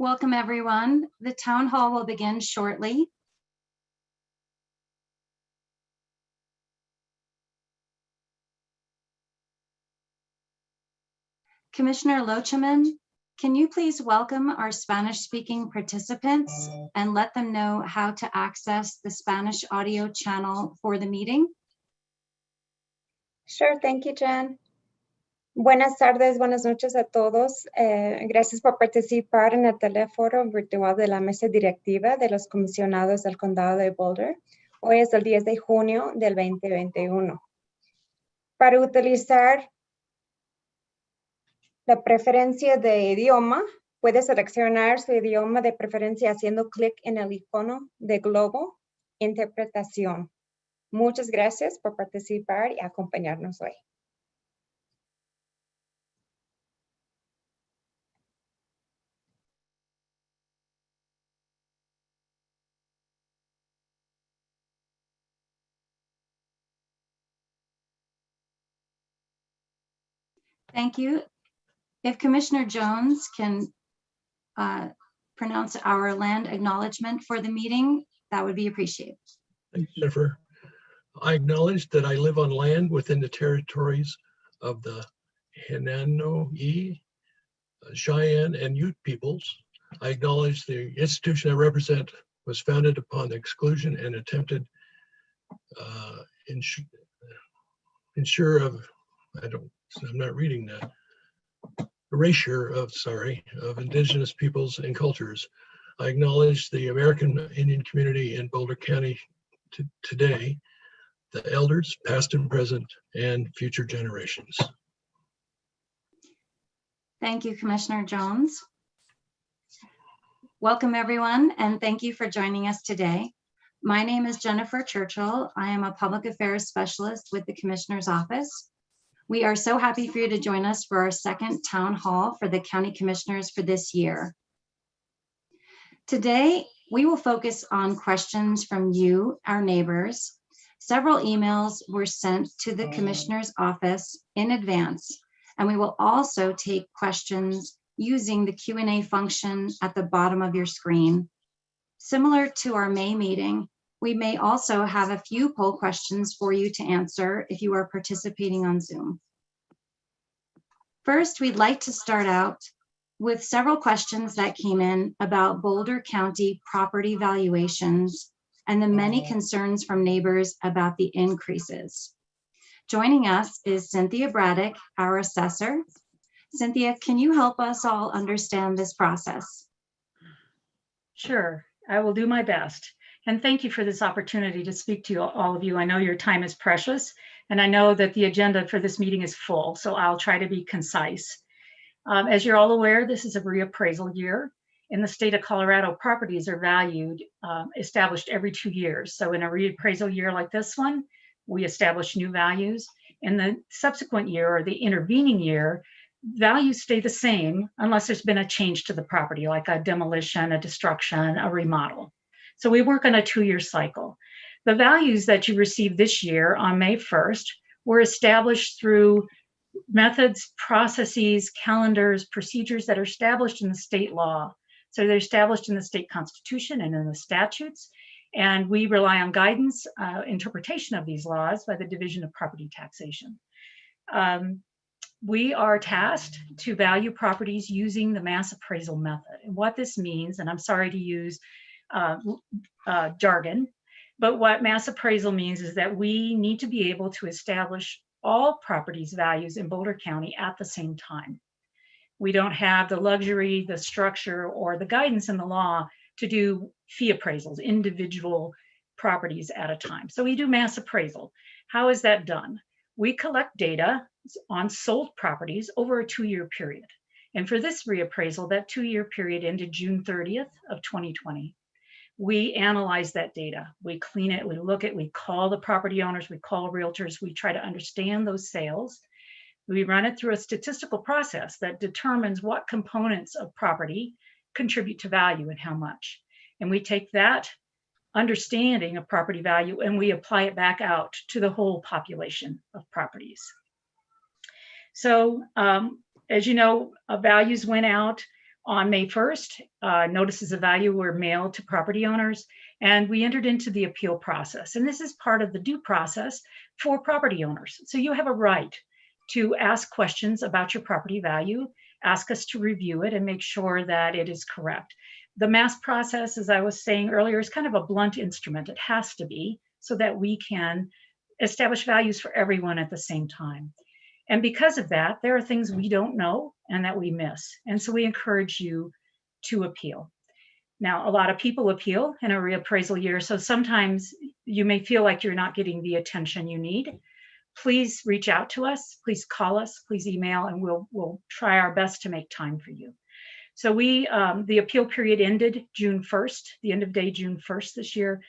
Welcome, everyone. The town hall will begin shortly. Commissioner Lochaman, can you please welcome our Spanish-speaking participants and let them know how to access the Spanish audio channel for the meeting? Sure, thank you, Jen. Buenas tardes, buenas noches a todos. Gracias por participar en el teléfono virtual de la mesa directiva de los comisionados del condado de Boulder. Hoy es el 10 de junio del 2021. Para utilizar la preferencia de idioma, puede seleccionar su idioma de preferencia haciendo clic en el icono de globo, interpretación. Muchas gracias por participar y acompañarnos hoy. Thank you. If Commissioner Jones can pronounce our land acknowledgement for the meeting, that would be appreciated. Thanks, Jennifer. I acknowledge that I live on land within the territories of the Hinanoe, Cheyenne, and Ute peoples. I acknowledge the institution I represent was founded upon the exclusion and attempted erasure of indigenous peoples and cultures. I acknowledge the American Indian community in Boulder County today, the elders, past and present, and future generations. Thank you, Commissioner Jones. Welcome, everyone, and thank you for joining us today. My name is Jennifer Churchill. I am a public affairs specialist with the Commissioner's Office. We are so happy for you to join us for our second town hall for the County Commissioners for this year. Today, we will focus on questions from you, our neighbors. Several emails were sent to the Commissioner's Office in advance, and we will also take questions using the Q&A function at the bottom of your screen. Similar to our May meeting, we may also have a few poll questions for you to answer if you are participating on Zoom. First, we'd like to start out with several questions that came in about Boulder County property valuations and the many concerns from neighbors about the increases. Joining us is Cynthia Braddock, our assessor. Cynthia, can you help us all understand this process? Sure, I will do my best. And thank you for this opportunity to speak to all of you. I know your time is precious, and I know that the agenda for this meeting is full, so I'll try to be concise. As you're all aware, this is a reappraisal year. In the state of Colorado, properties are valued, established every 2 years. So in a reappraisal year like this one, we establish new values. In the subsequent year or the intervening year, values stay the same unless there's been a change to the property, like a demolition, a destruction, a remodel. So we work on a 2-year cycle. The values that you received this year on May 1st were established through methods, processes, calendars, procedures that are established in the state law. So they're established in the state constitution and in the statutes. And we rely on guidance, interpretation of these laws by the Division of Property Taxation. We are tasked to value properties using the mass appraisal method. And what this means, and I'm sorry to use jargon, but what mass appraisal means is that we need to be able to establish all properties values in Boulder County at the same time. We don't have the luxury, the structure, or the guidance in the law to do fee appraisals, individual properties at a time. So we do mass appraisal. How is that done? We collect data on sold properties over a 2-year period. And for this reappraisal, that 2-year period ended June 30th of 2020. We analyze that data, we clean it, we look at, we call the property owners, we call realtors, we try to understand those sales. We run it through a statistical process that determines what components of property contribute to value and how much. And we take that understanding of property value and we apply it back out to the whole population of properties. So as you know, values went out On May 1st, notices of value were mailed to property owners, and we entered into the appeal process. And this is part of the due process for property owners. So you have a right to ask questions about your property value, ask us to review it and make sure that it is correct. The mass process, as I was saying earlier, is kind of a blunt instrument. It has to be, so that we can establish values for everyone at the same time. And because of that, there are things we don't know and that we miss. And so we encourage you to appeal. Now, a lot of people appeal in a reappraisal year, so sometimes you may feel like you're not getting the attention you need. Please reach out to us, please call us, please email, and we'll try our best to make time for you. So the appeal period ended June 1st, the end of day June 1st this year.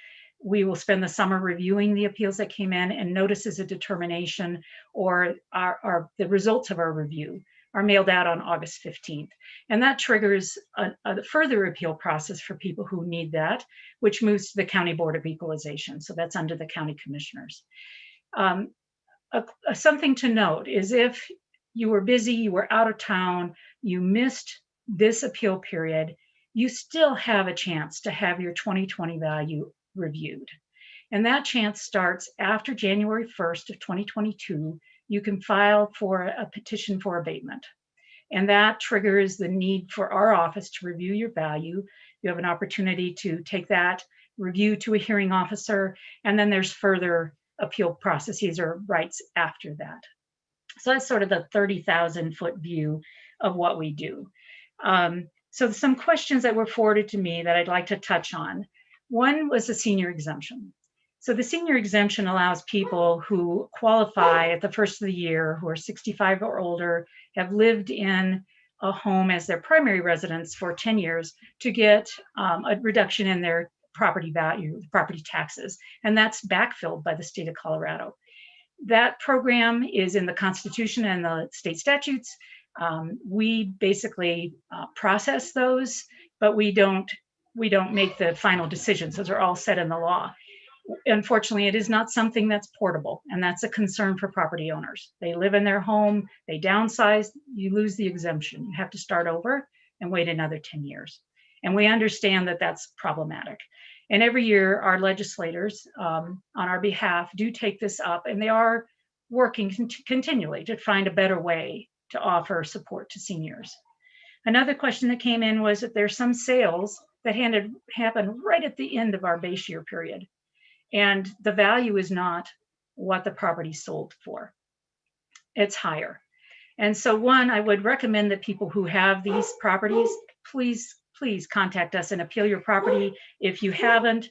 We will spend the summer reviewing the appeals that came in, and notices of determination or the results of our review are mailed out on August 15th. And that triggers a further appeal process for people who need that, which moves to the County Board of Equalization. So that's under the county commissioners. Something to note is if you were busy, you were out of town, you missed this appeal period, you still have a chance to have your 2020 value reviewed. And that chance starts after January 1st of 2022. You can file for a petition for abatement. And that triggers the need for our office to review your value. You have an opportunity to take that review to a hearing officer, and then there's further appeal processes or rights after that. So that's sort of the 30,000-foot view of what we do. So some questions that were forwarded to me that I'd like to touch on. One was the senior exemption. So the senior exemption allows people who qualify at the first of the year, who are 65 or older, have lived in a home as their primary residence for 10 years, to get a reduction in their property value, property taxes. And that's backfilled by the state of Colorado. That program is in the Constitution and the state statutes. We basically process those, but we don't make the final decisions. Those are all set in the law. Unfortunately, it is not something that's portable, and that's a concern for property owners. They live in their home, they downsize, you lose the exemption. You have to start over and wait another 10 years. And we understand that that's problematic. And every year, our legislators on our behalf do take this up, and they are working continually to find a better way to offer support to seniors. Another question that came in was that there's some sales that happened right at the end of our base year period, and the value is not what the property sold for. It's higher. And so one, I would recommend that people who have these properties, please contact us and appeal your property. If you haven't,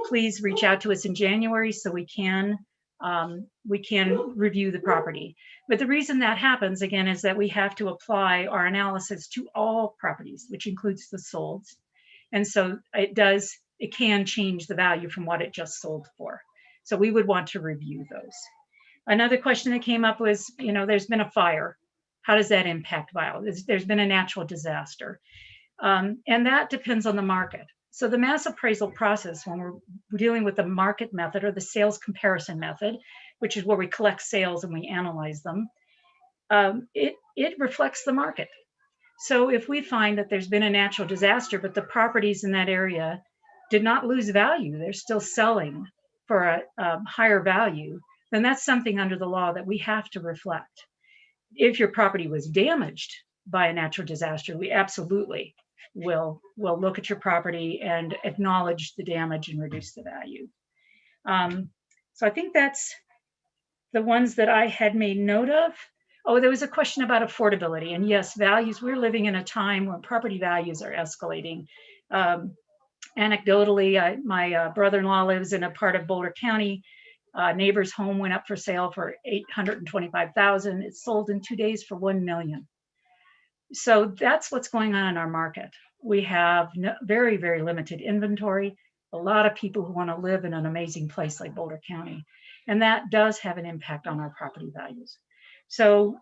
please reach out to us in January so we can review the property. But the reason that happens, again, is that we have to apply our analysis to all properties, which includes the solds. And so it can change the value from what it just sold for. So we would want to review those. Another question that came up was, there's been a fire. How does that impact value? There's been a natural disaster. And that depends on the market. So the mass appraisal process, when we're dealing with the market method or the sales comparison method, which is where we collect sales and we analyze them, it reflects the market. So if we find that there's been a natural disaster, but the properties in that area did not lose value, they're still selling for a higher value, then that's something under the law that we have to reflect. If your property was damaged by a natural disaster, we absolutely will look at your property and acknowledge the damage and reduce the value. So I think that's the ones that I had made note of. Oh, there was a question about affordability. And yes, values, we're living in a time when property values are escalating. Anecdotally, my brother-in-law lives in a part of Boulder County. Neighbor's home went up for sale for $825,000. It sold in 2 days for $1 million. So that's what's going on in our market. We have very, very limited inventory. A lot of people who want to live in an amazing place like Boulder County. And that does have an impact on our property values. So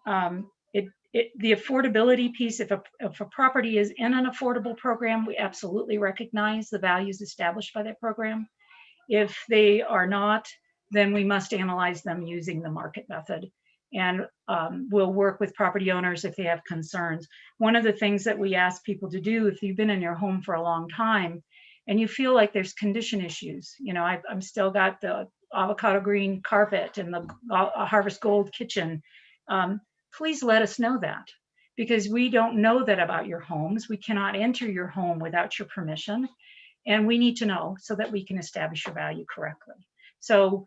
the affordability piece, if a property is in an affordable program, we absolutely recognize the values established by that program. If they are not, then we must analyze them using the market method and we'll work with property owners if they have concerns. One of the things that we ask people to do, if you've been in your home for a long time and you feel like there's condition issues, you know, I'm still got the avocado green carpet and the Harvest Gold kitchen, please let us know that, because we don't know that about your homes. We cannot enter your home without your permission, and we need to know so that we can establish your value correctly. So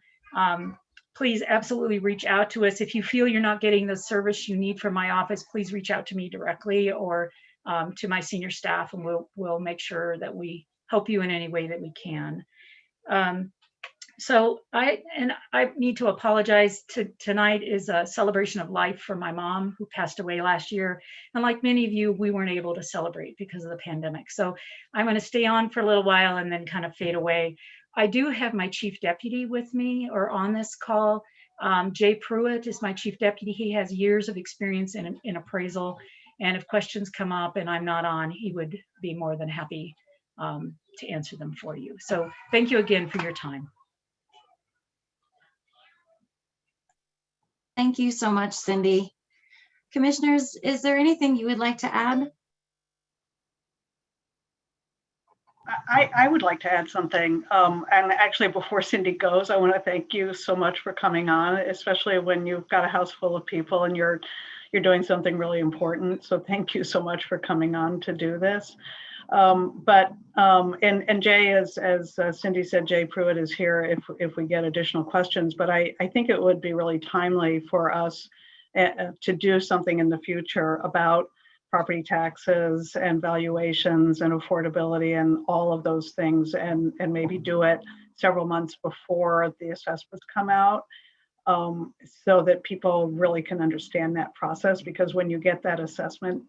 please absolutely reach out to us. If you feel you're not getting the service you need from my office, please reach out to me directly or to my senior staff, and we'll make sure that we help you in any way that we can. So I need to apologize. Tonight is a celebration of life for my mom, who passed away last year. And like many of you, we weren't able to celebrate because of the pandemic. So I'm going to stay on for a little while and then kind of fade away. I do have my chief deputy with me or on this call. Jay Pruitt is my chief deputy. He has years of experience in appraisal. And if questions come up and I'm not on, he would be more than happy to answer them for you. So thank you again for your time. Thank you so much, Cindy. Commissioners, is there anything you would like to add? I would like to add something. And actually, before Cindy goes, I want to thank you so much for coming on, especially when you've got a house full of people and you're doing something really important. So thank you so much for coming on to do this. And Jay, as Cindy said, Jay Pruitt is here if we get additional questions, but I think it would be really timely for us to do something in the future about property taxes and valuations and affordability and all of those things, and maybe do it several months before the assessments come out, so that people really can understand that process, because when you get that assessment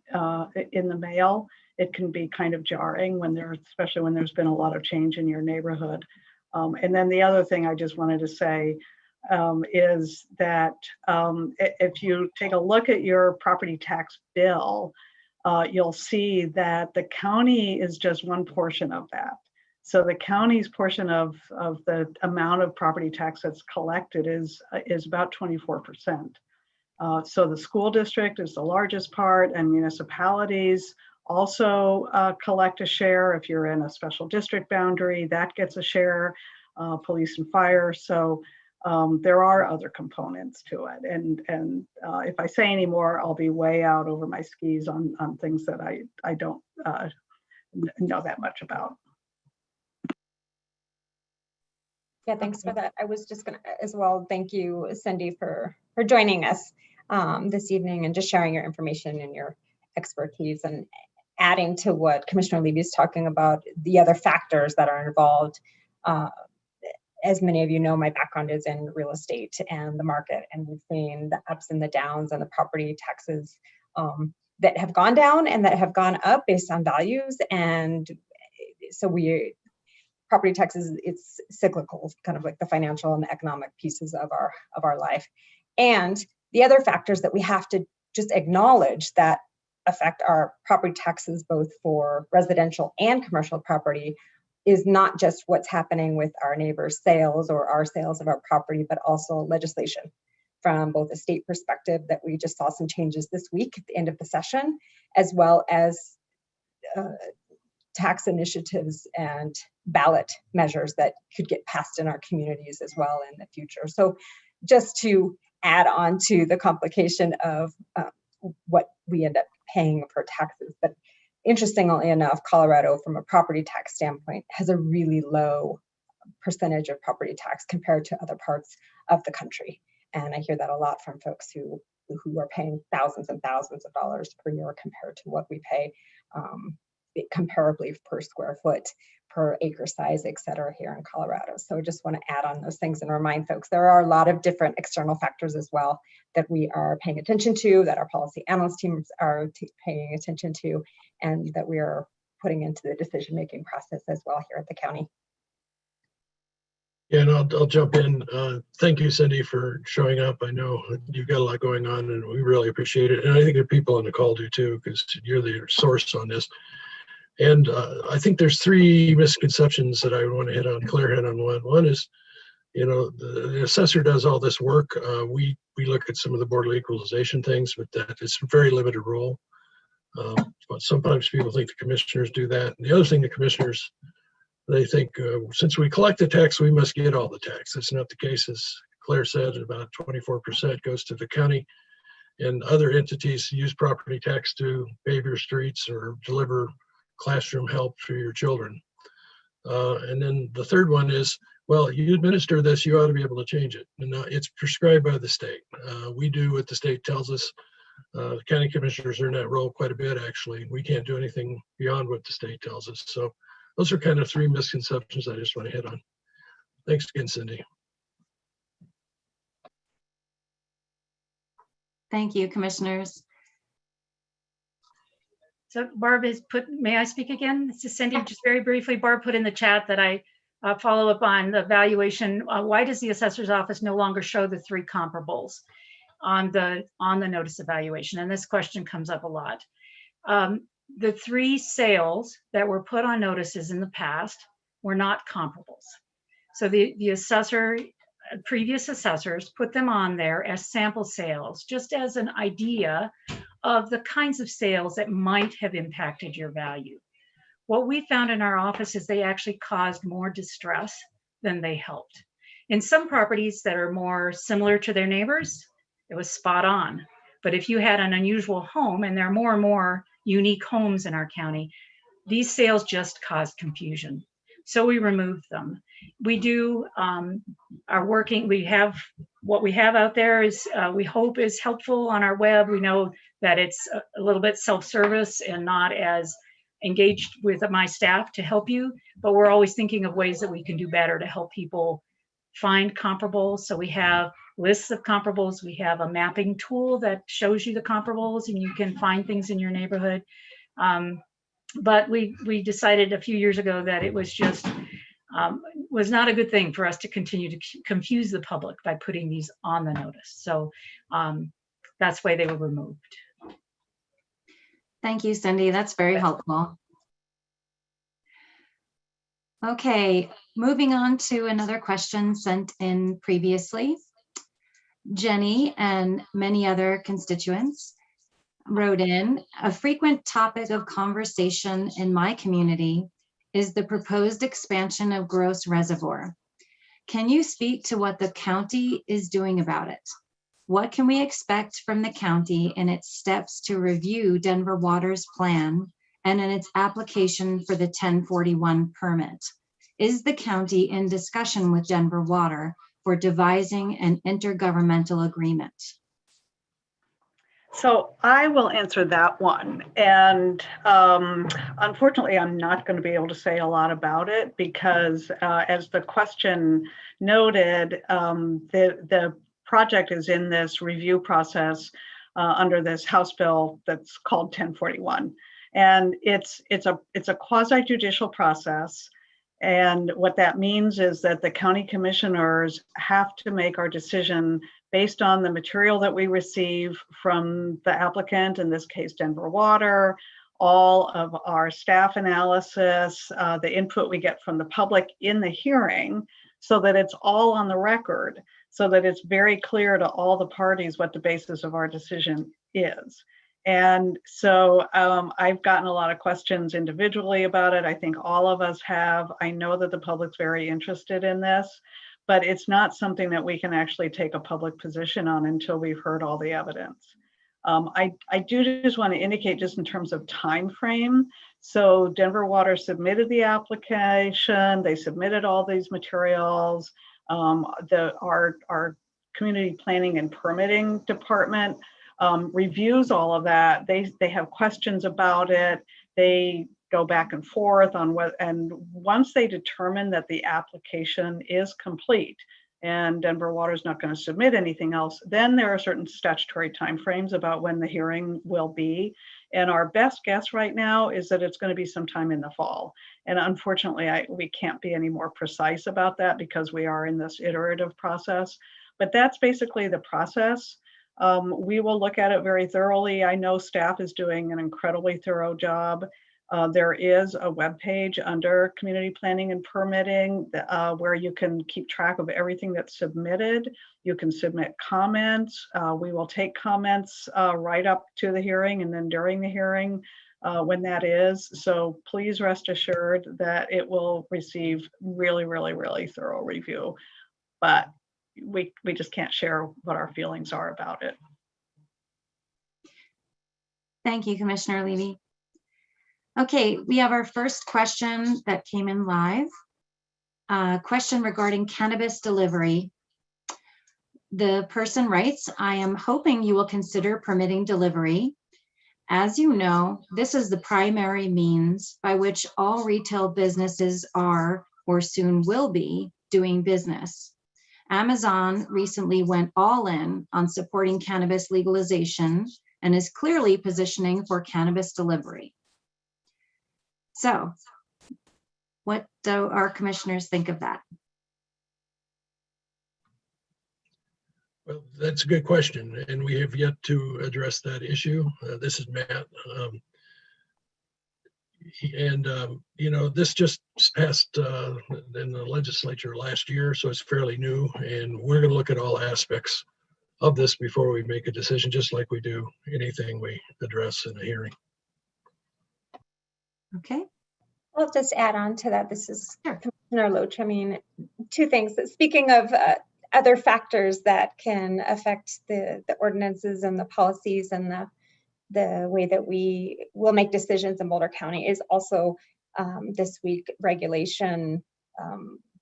in the mail, it can be kind of jarring especially when there's been a lot of change in your neighborhood. And then the other thing I just wanted to say is that if you take a look at your property tax bill, you'll see that the county is just one portion of that. So the county's portion of the amount of property tax that's collected is about 24%. So the school district is the largest part, and municipalities also collect a share. If you're in a special district boundary, that gets a share, police and fire. So there are other components to it. And if I say any more, I'll be way out over my skis on things that I don't know that much about. Yeah, thanks for that. I was just going to as well, thank you, Cindy, for joining us this evening and just sharing your information and your expertise, and adding to what Commissioner Levy is talking about, the other factors that are involved. As many of you know, my background is in real estate and the market, and we've seen the ups and the downs and the property taxes that have gone down and that have gone up based on values. And so property taxes, it's cyclical, kind of like the financial and the economic pieces of our life. And the other factors that we have to just acknowledge that affect our property taxes, both for residential and commercial property, is not just what's happening with our neighbors' sales or our sales of our property, but also legislation from both a state perspective that we just saw some changes this week at the end of the session, as well as tax initiatives and ballot measures that could get passed in our communities as well in the future. So just to add on to the complication of what we end up paying for taxes. But interestingly enough, Colorado, from a property tax standpoint, has a really low percentage of property tax compared to other parts of the country. And I hear that a lot from folks who are paying thousands and thousands of dollars per year compared to what we pay comparably per square foot, per acre size, et cetera, here in Colorado. So I just want to add on those things and remind folks there are a lot of different external factors as well that we are paying attention to, that our policy analyst teams are paying attention to, and that we are putting into the decision-making process as well here at the county. Yeah, and I'll jump in. Thank you, Cindy, for showing up. I know you've got a lot going on, and we really appreciate it. And I think the people on the call do too, because you're the source on this. And I think there's three misconceptions that I want to hit on, clear head on one. One is you know, the assessor does all this work. We look at some of the border equalization things, but that is a very limited role. But sometimes people think the commissioners do that. And the other thing, the commissioners, they think since we collect the tax, we must get all the tax. That's not the case. As Claire said, about 24% goes to the county, and other entities use property tax to pave your streets or deliver classroom help for your children. And then the third one is, well, you administer this, you ought to be able to change it. And it's prescribed by the state. We do what the state tells us. County commissioners are in that role quite a bit, actually. We can't do anything beyond what the state tells us. So those are kind of three misconceptions I just want to hit on. Thanks again, Cindy. Thank you, commissioners. So Barb is may I speak again? This is Cindy, just very briefly. Barb put in the chat that I follow up on the valuation. Why does the assessor's office no longer show the three comparables on the notice evaluation? And this question comes up a lot. The three sales that were put on notices in the past were not comparables. So the assessor, previous assessors put them on there as sample sales, just as an idea of the kinds of sales that might have impacted your value. What we found in our office is they actually caused more distress than they helped. In some properties that are more similar to their neighbors, it was spot on. But if you had an unusual home, and there are more and more unique homes in our county, these sales just caused confusion. So we removed them. We do are working, what we have out there is we hope is helpful on our web. We know that it's a little bit self-service and not as engaged with my staff to help you, but we're always thinking of ways that we can do better to help people find comparables. So we have lists of comparables. We have a mapping tool that shows you the comparables and you can find things in your neighborhood. But we decided a few years ago that it was just was not a good thing for us to continue to confuse the public by putting these on the notice. So that's why they were removed. Thank you, Cindy. That's very helpful. Okay, moving on to another question sent in previously. Jenny and many other constituents wrote in, a frequent topic of conversation in my community is the proposed expansion of Gross Reservoir. Can you speak to what the county is doing about it? What can we expect from the county in its steps to review Denver Water's plan and in its application for the 1041 permit? Is the county in discussion with Denver Water for devising an intergovernmental agreement? So I will answer that one. And unfortunately, I'm not going to be able to say a lot about it because as the question noted, the project is in this review process under this House bill that's called 1041. And it's a quasi-judicial process. And what that means is that the county commissioners have to make our decision based on the material that we receive from the applicant, in this case, Denver Water, all of our staff analysis, the input we get from the public in the hearing, so that it's all on the record, so that it's very clear to all the parties what the basis of our decision is. And so I've gotten a lot of questions individually about it. I think all of us have. I know that the public's very interested in this, but it's not something that we can actually take a public position on until we've heard all the evidence. I do just want to indicate just in terms of time frame. So Denver Water submitted the application. They submitted all these materials. Our community planning and permitting department reviews all of that. They have questions about it. They go back and forth on what, and once they determine that the application is complete and Denver Water is not going to submit anything else, then there are certain statutory timeframes about when the hearing will be. And our best guess right now is that it's going to be sometime in the fall. And unfortunately, we can't be any more precise about that because we are in this iterative process. But that's basically the process. We will look at it very thoroughly. I know staff is doing an incredibly thorough job. There is a webpage under Community Planning and Permitting where you can keep track of everything that's submitted. You can submit comments. We will take comments right up to the hearing and then during the hearing when that is. So please rest assured that it will receive really, really, really thorough review. But we just can't share what our feelings are about it. Thank you, Commissioner Levy. Okay, we have our first question that came in live. Question regarding cannabis delivery. The person writes, I am hoping you will consider permitting delivery. As you know, this is the primary means by which all retail businesses are, or soon will be, doing business. Amazon recently went all in on supporting cannabis legalization and is clearly positioning for cannabis delivery. So, what do our commissioners think of that? Well, that's a good question, and we have yet to address that issue. This is Matt. You know, this just passed in the legislature last year, so it's fairly new, and we're going to look at all aspects of this before we make a decision, just like we do anything we address in a hearing. Okay. I'll just add on to that. This is Sure. Commissioner Loach. I mean, two things. Speaking of other factors that can affect the ordinances and the policies and the way that we will make decisions in Boulder County is also this week regulation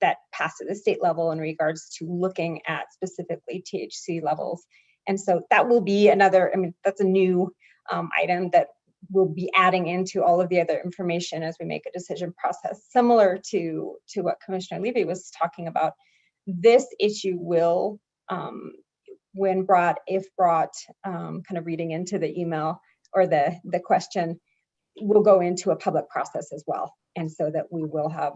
that passed at the state level in regards to looking at specifically THC levels. And so that will be another, I mean, that's a new item that we'll be adding into all of the other information as we make a decision process, similar to what Commissioner Levy was talking about. This issue will, when brought, if brought, kind of reading into the email or the question, will go into a public process as well. And so that we will have,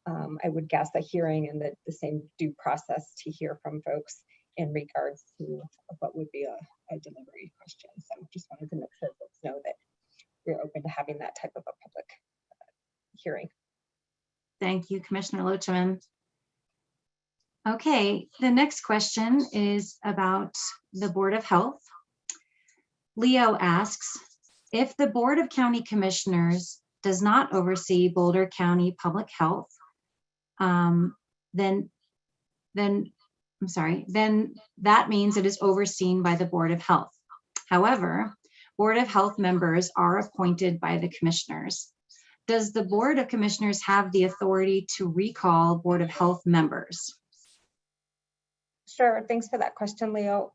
I would guess, a hearing and the same due process to hear from folks in regards to what would be a delivery question. So just wanted to make sure folks know that we're open to having that type of a public hearing. Thank you, Commissioner Loachman. Okay, the next question is about the Board of Health. Leo asks, if the Board of County Commissioners does not oversee Boulder County Public Health, then that means it is overseen by the Board of Health. However, Board of Health members are appointed by the commissioners. Does the Board of Commissioners have the authority to recall Board of Health members? Sure, thanks for that question, Leo.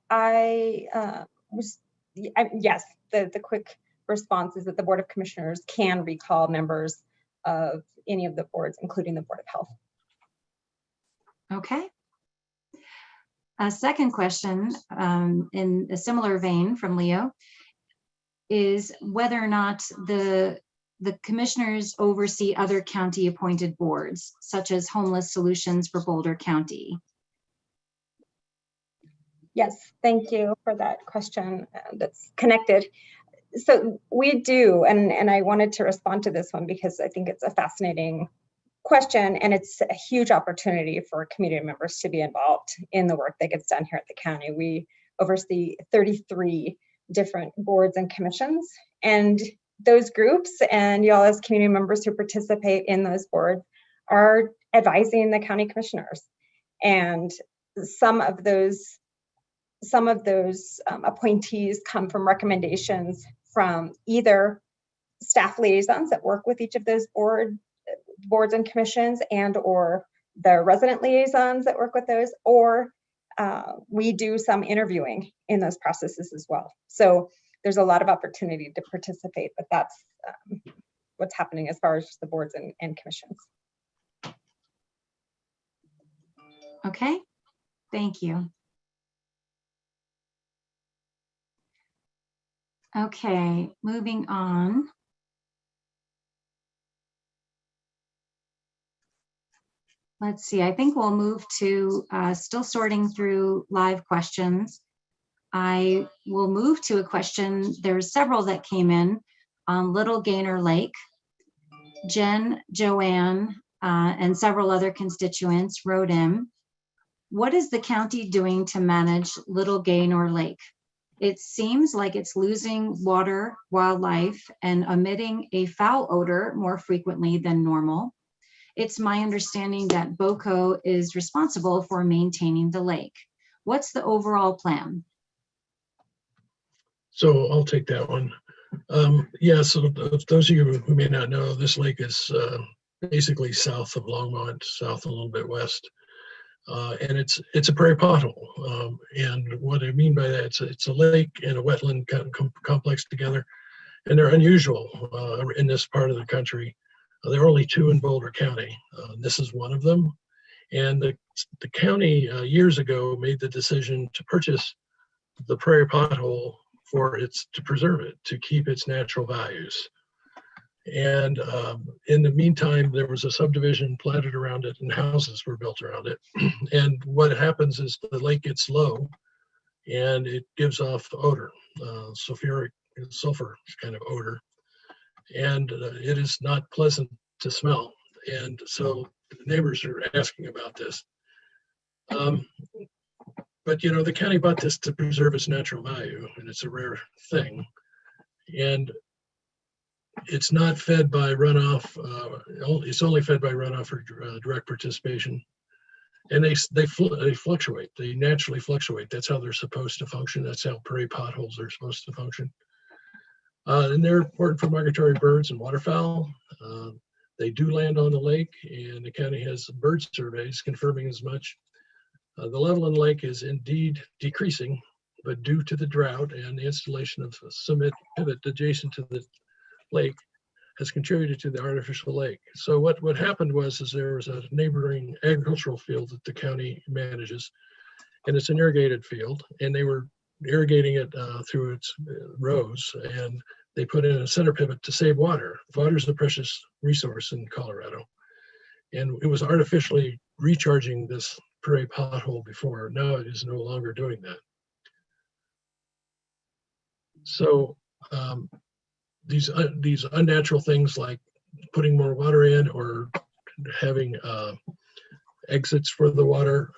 Yes, the quick response is that the Board of Commissioners can recall members of any of the boards, including the Board of Health. Okay. A second question in a similar vein from Leo is whether or not the commissioners oversee other county appointed boards, such as Homeless Solutions for Boulder County. Yes, thank you for that question that's connected. So we do, and I wanted to respond to this one because I think it's a fascinating question and it's a huge opportunity for community members to be involved in the work that gets done here at the county. We oversee 33 different boards and commissions, and those groups and y'all as community members who participate in those boards are advising the county commissioners. And some of those appointees come from recommendations from either staff liaisons that work with each of those boards and commissions, and or the resident liaisons that work with those, or we do some interviewing in those processes as well. So there's a lot of opportunity to participate, but that's what's happening as far as the boards and commissions. Okay, thank you. Okay, moving on. Let's see, I think we'll move to still sorting through live questions. I will move to a question. There's several that came in on Little Gaynor Lake. Jen, Joanne, and several other constituents wrote in, what is the county doing to manage Little Gaynor Lake? It seems like it's losing water, wildlife, and emitting a foul odor more frequently than normal. It's my understanding that Bocc is responsible for maintaining the lake. What's the overall plan? So I'll take that one. Yeah, so those of you who may not know, this lake is basically south of Longmont, south a little bit west. And it's a prairie pothole. And what I mean by that, it's a lake and a wetland complex together. And they're unusual in this part of the country. There are only two in Boulder County. This is one of them. And the county years ago made the decision to purchase the prairie pothole to preserve it, to keep its natural values. And in the meantime, there was a subdivision platted around it and houses were built around it. And what happens is the lake gets low and it gives off odor, sulfur kind of odor. And it is not pleasant to smell. And so the neighbors are asking about this. But you know, the county bought this to preserve its natural value, and it's a rare thing. And it's not fed by runoff. It's only fed by runoff or direct participation. And they fluctuate. They naturally fluctuate. That's how they're supposed to function. That's how prairie potholes are supposed to function. And they're important for migratory birds and waterfowl. They do land on the lake, and the county has bird surveys confirming as much. The level in the lake is indeed decreasing, but due to the drought and the installation of a cement pivot adjacent to the lake has contributed to the artificial lake. So what happened was there was a neighboring agricultural field that the county manages, and it's an irrigated field, and they were irrigating it through its rows, and they put in a center pivot to save water. Water is a precious resource in Colorado, and it was artificially recharging this prairie pothole before. Now it is no longer doing that. So these unnatural things like putting more water in or having exits for the water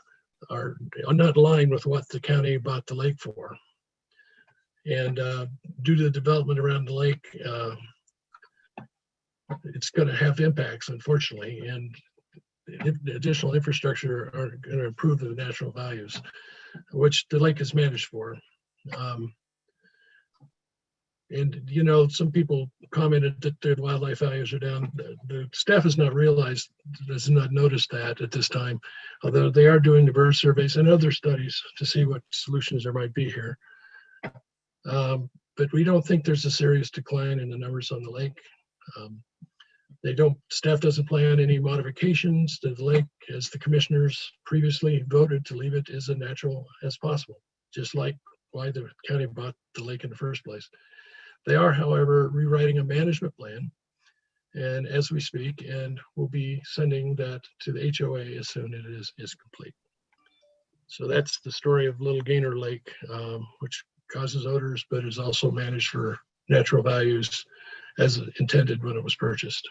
are not aligned with what the county bought the lake for. And due to the development around the lake, it's going to have impacts, unfortunately, and additional infrastructure are going to improve the natural values, which the lake is managed for. And, you know, some people commented that their wildlife values are down. The staff has not noticed that at this time, although they are doing the bird surveys and other studies to see what solutions there might be here. But we don't think there's a serious decline in the numbers on the lake. Staff doesn't plan any modifications to the lake, as the commissioners previously voted to leave it as natural as possible, just like why the county bought the lake in the first place. They are, however, rewriting a management plan, and as we speak, and we'll be sending that to the HOA as soon as it is complete. So that's the story of Little Gaynor Lake, which causes odors, but is also managed for natural values as intended when it was purchased.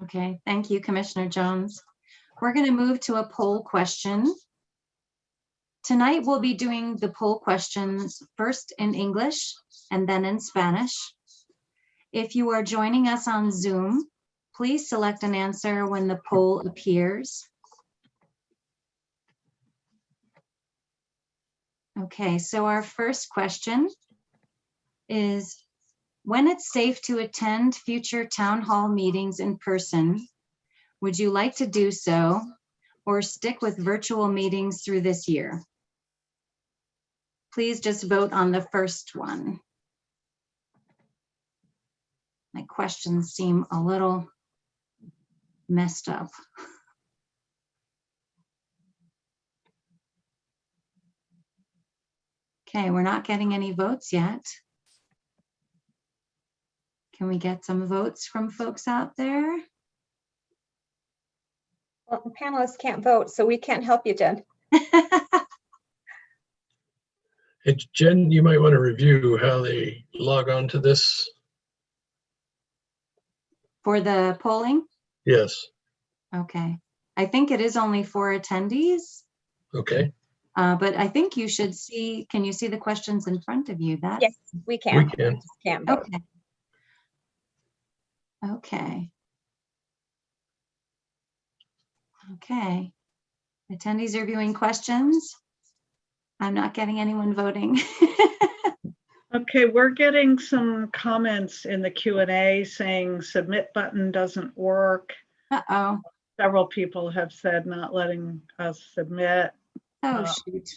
Okay, thank you, Commissioner Jones. We're going to move to a poll question. Tonight, we'll be doing the poll questions first in English and then in Spanish. If you are joining us on Zoom, please select an answer when the poll appears. Okay, so our first question is, when it's safe to attend future town hall meetings in person, would you like to do so or stick with virtual meetings through this year? Please just vote on the first one. My questions seem a little messed up. Okay, we're not getting any votes yet. Can we get some votes from folks out there? Well, the panelists can't vote, so we can't help you, Jen. And Jen, you might want to review how they log on to this. for the polling? Yes. Okay. I think it is only 4 attendees, Okay. but I think you should see, can you see the questions in front of you? That Yes, we can. We can. Just can't vote. Okay. Okay. Okay. Attendees are viewing questions. I'm not getting anyone voting. Okay, we're getting some comments in the Q&A saying submit button doesn't work. Uh-oh. Several people have said not letting us submit. Oh, shoot.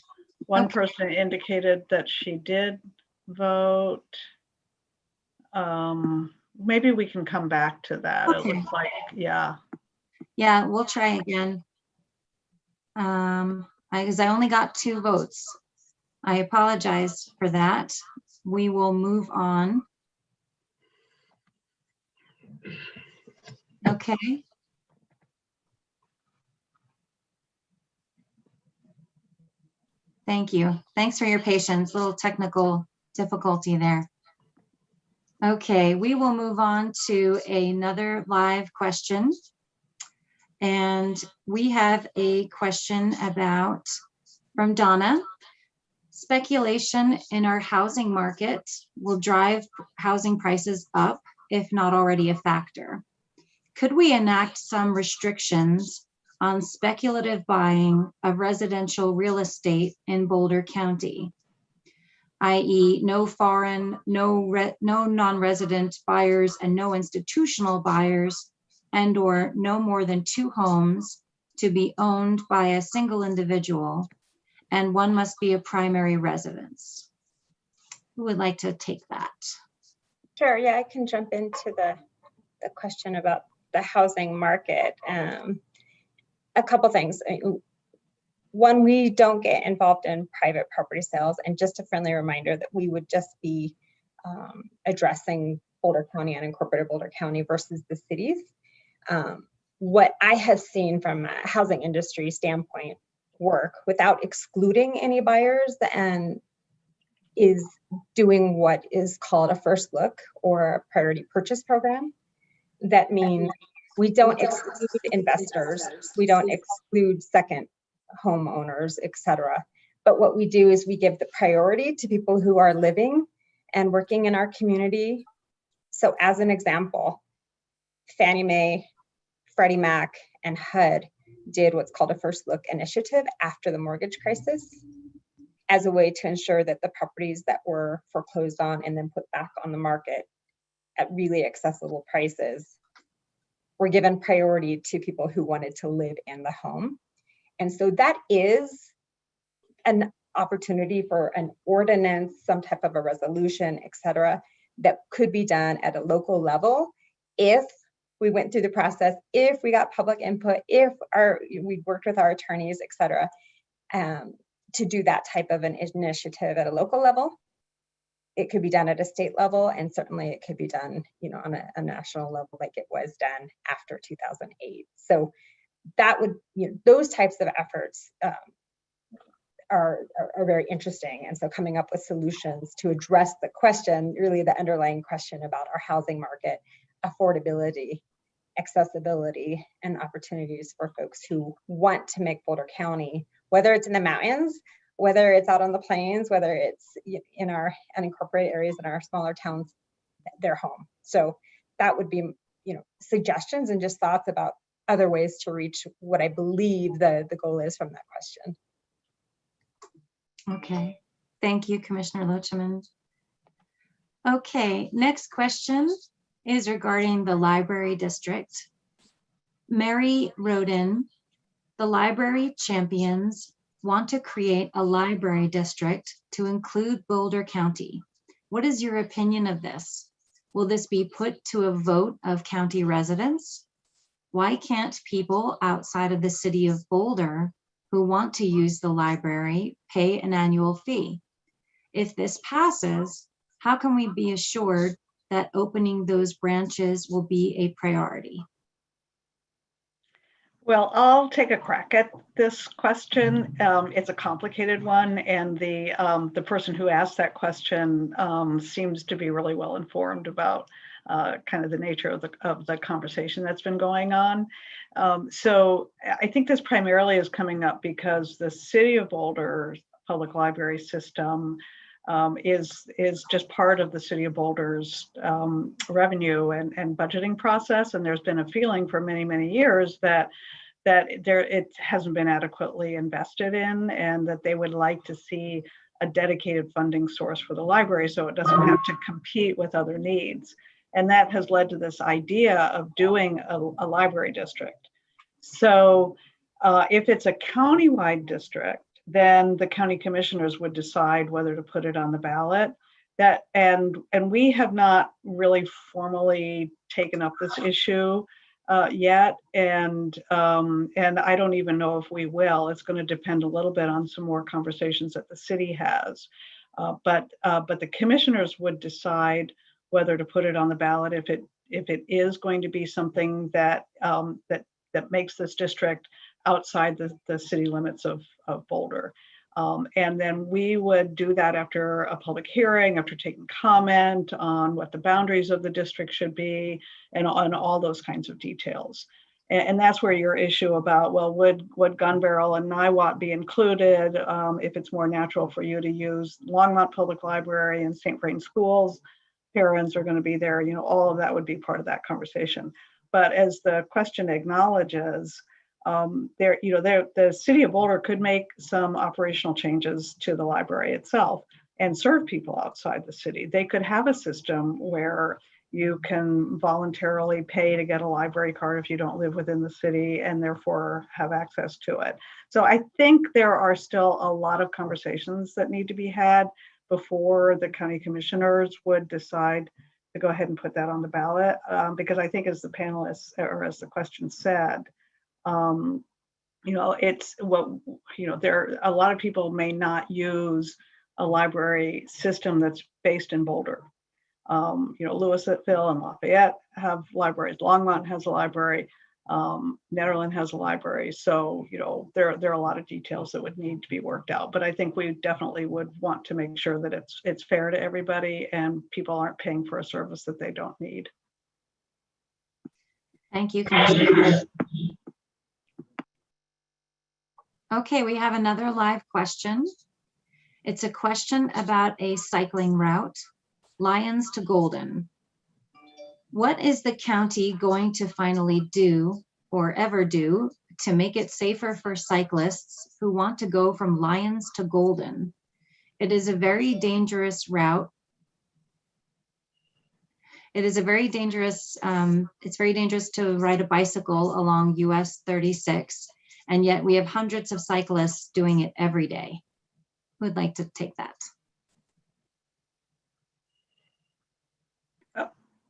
One Okay. person indicated that she did vote. Maybe we can come back to that. Okay. It looks like, yeah. Yeah, we'll try again. Because I only got 2 votes. I apologize for that. We will move on. Okay. Thank you. Thanks for your patience. Little technical difficulty there. Okay, we will move on to another live question. And we have a question about, from Donna, speculation in our housing market will drive housing prices up, if not already a factor. Could we enact some restrictions on speculative buying of residential real estate in Boulder County, i.e. no foreign, no non-resident buyers and no institutional buyers, and or no more than 2 homes to be owned by a single individual, and one must be a primary residence? Who would like to take that? Sure, yeah, I can jump into the question about the housing market. A couple things. One, we don't get involved in private property sales, and just a friendly reminder that we would just be addressing Boulder County and unincorporated Boulder County versus the cities. What I have seen from a housing industry standpoint work without excluding any buyers and is doing what is called a first look or a priority purchase program. That means we don't exclude investors, we don't exclude second homeowners, etc. But what we do is we give the priority to people who are living and working in our community. So as an example, Fannie Mae, Freddie Mac, and HUD did what's called a first look initiative after the mortgage crisis as a way to ensure that the properties that were foreclosed on and then put back on the market at really accessible prices were given priority to people who wanted to live in the home. And so that is an opportunity for an ordinance, some type of a resolution, et cetera, that could be done at a local level if we went through the process, if we got public input, if we worked with our attorneys, et cetera, to do that type of an initiative at a local level. It could be done at a state level, and certainly it could be done, on a national level, like it was done after 2008. So that would, those types of efforts are very interesting. And so coming up with solutions to address the question, really the underlying question about our housing market, affordability, accessibility, and opportunities for folks who want to make Boulder County, whether it's in the mountains, whether it's out on the plains, whether it's in our unincorporated areas in our smaller towns, their home. So that would be, suggestions and just thoughts about other ways to reach what I believe the goal is from that question. Okay, thank you, Commissioner Loachman. Okay, next question is regarding the library district. Mary wrote in, the library champions want to create a library district to include Boulder County. What is your opinion of this? Will this be put to a vote of county residents? Why can't people outside of the city of Boulder who want to use the library pay an annual fee? If this passes, how can we be assured that opening those branches will be a priority? Well, I'll take a crack at this question. It's a complicated one, and the person who asked that question seems to be really well informed about kind of the nature of the conversation that's been going on. So I think this primarily is coming up because the City of Boulder public library system is just part of the City of Boulder's revenue and budgeting process. And there's been a feeling for many, many years that it hasn't been adequately invested in, and that they would like to see a dedicated funding source for the library so it doesn't have to compete with other needs. And that has led to this idea of doing a library district. So if it's a countywide district, then the county commissioners would decide whether to put it on the ballot. And we have not really formally taken up this issue yet, and I don't even know if we will. It's going to depend a little bit on some more conversations that the city has, but the commissioners would decide whether to put it on the ballot if it is going to be something that makes this district outside the city limits of Boulder. And then we would do that after a public hearing, after taking comment on what the boundaries of the district should be, and on all those kinds of details. And that's where your issue about, well, would Gun Barrel and Niwot be included if it's more natural for you to use Longmont Public Library and St. Vrain Schools? Parents are going to be there, all of that would be part of that conversation. But as the question acknowledges, the City of Boulder could make some operational changes to the library itself and serve people outside the city. They could have a system where you can voluntarily pay to get a library card if you don't live within the city, and therefore have access to it. So I think there are still a lot of conversations that need to be had before the county commissioners would decide to go ahead and put that on the ballot, because I think, as the panelists, or as the question said, it's there, a lot of people may not use a library system that's based in Boulder. Louisville and Lafayette have libraries. Longmont has a library. Nederland has a library. So, there are a lot of details that would need to be worked out. But I think we definitely would want to make sure that it's fair to everybody and people aren't paying for a service that they don't need. Thank you, Commissioner. Okay, we have another live question. It's a question about a cycling route, Lyons to Golden. What is the county going to finally do, or ever do, to make it safer for cyclists who want to go from Lyons to Golden? It is a very dangerous route. It is a very dangerous, it's very dangerous to ride a bicycle along US 36. And yet we have hundreds of cyclists doing it every day. Who would like to take that?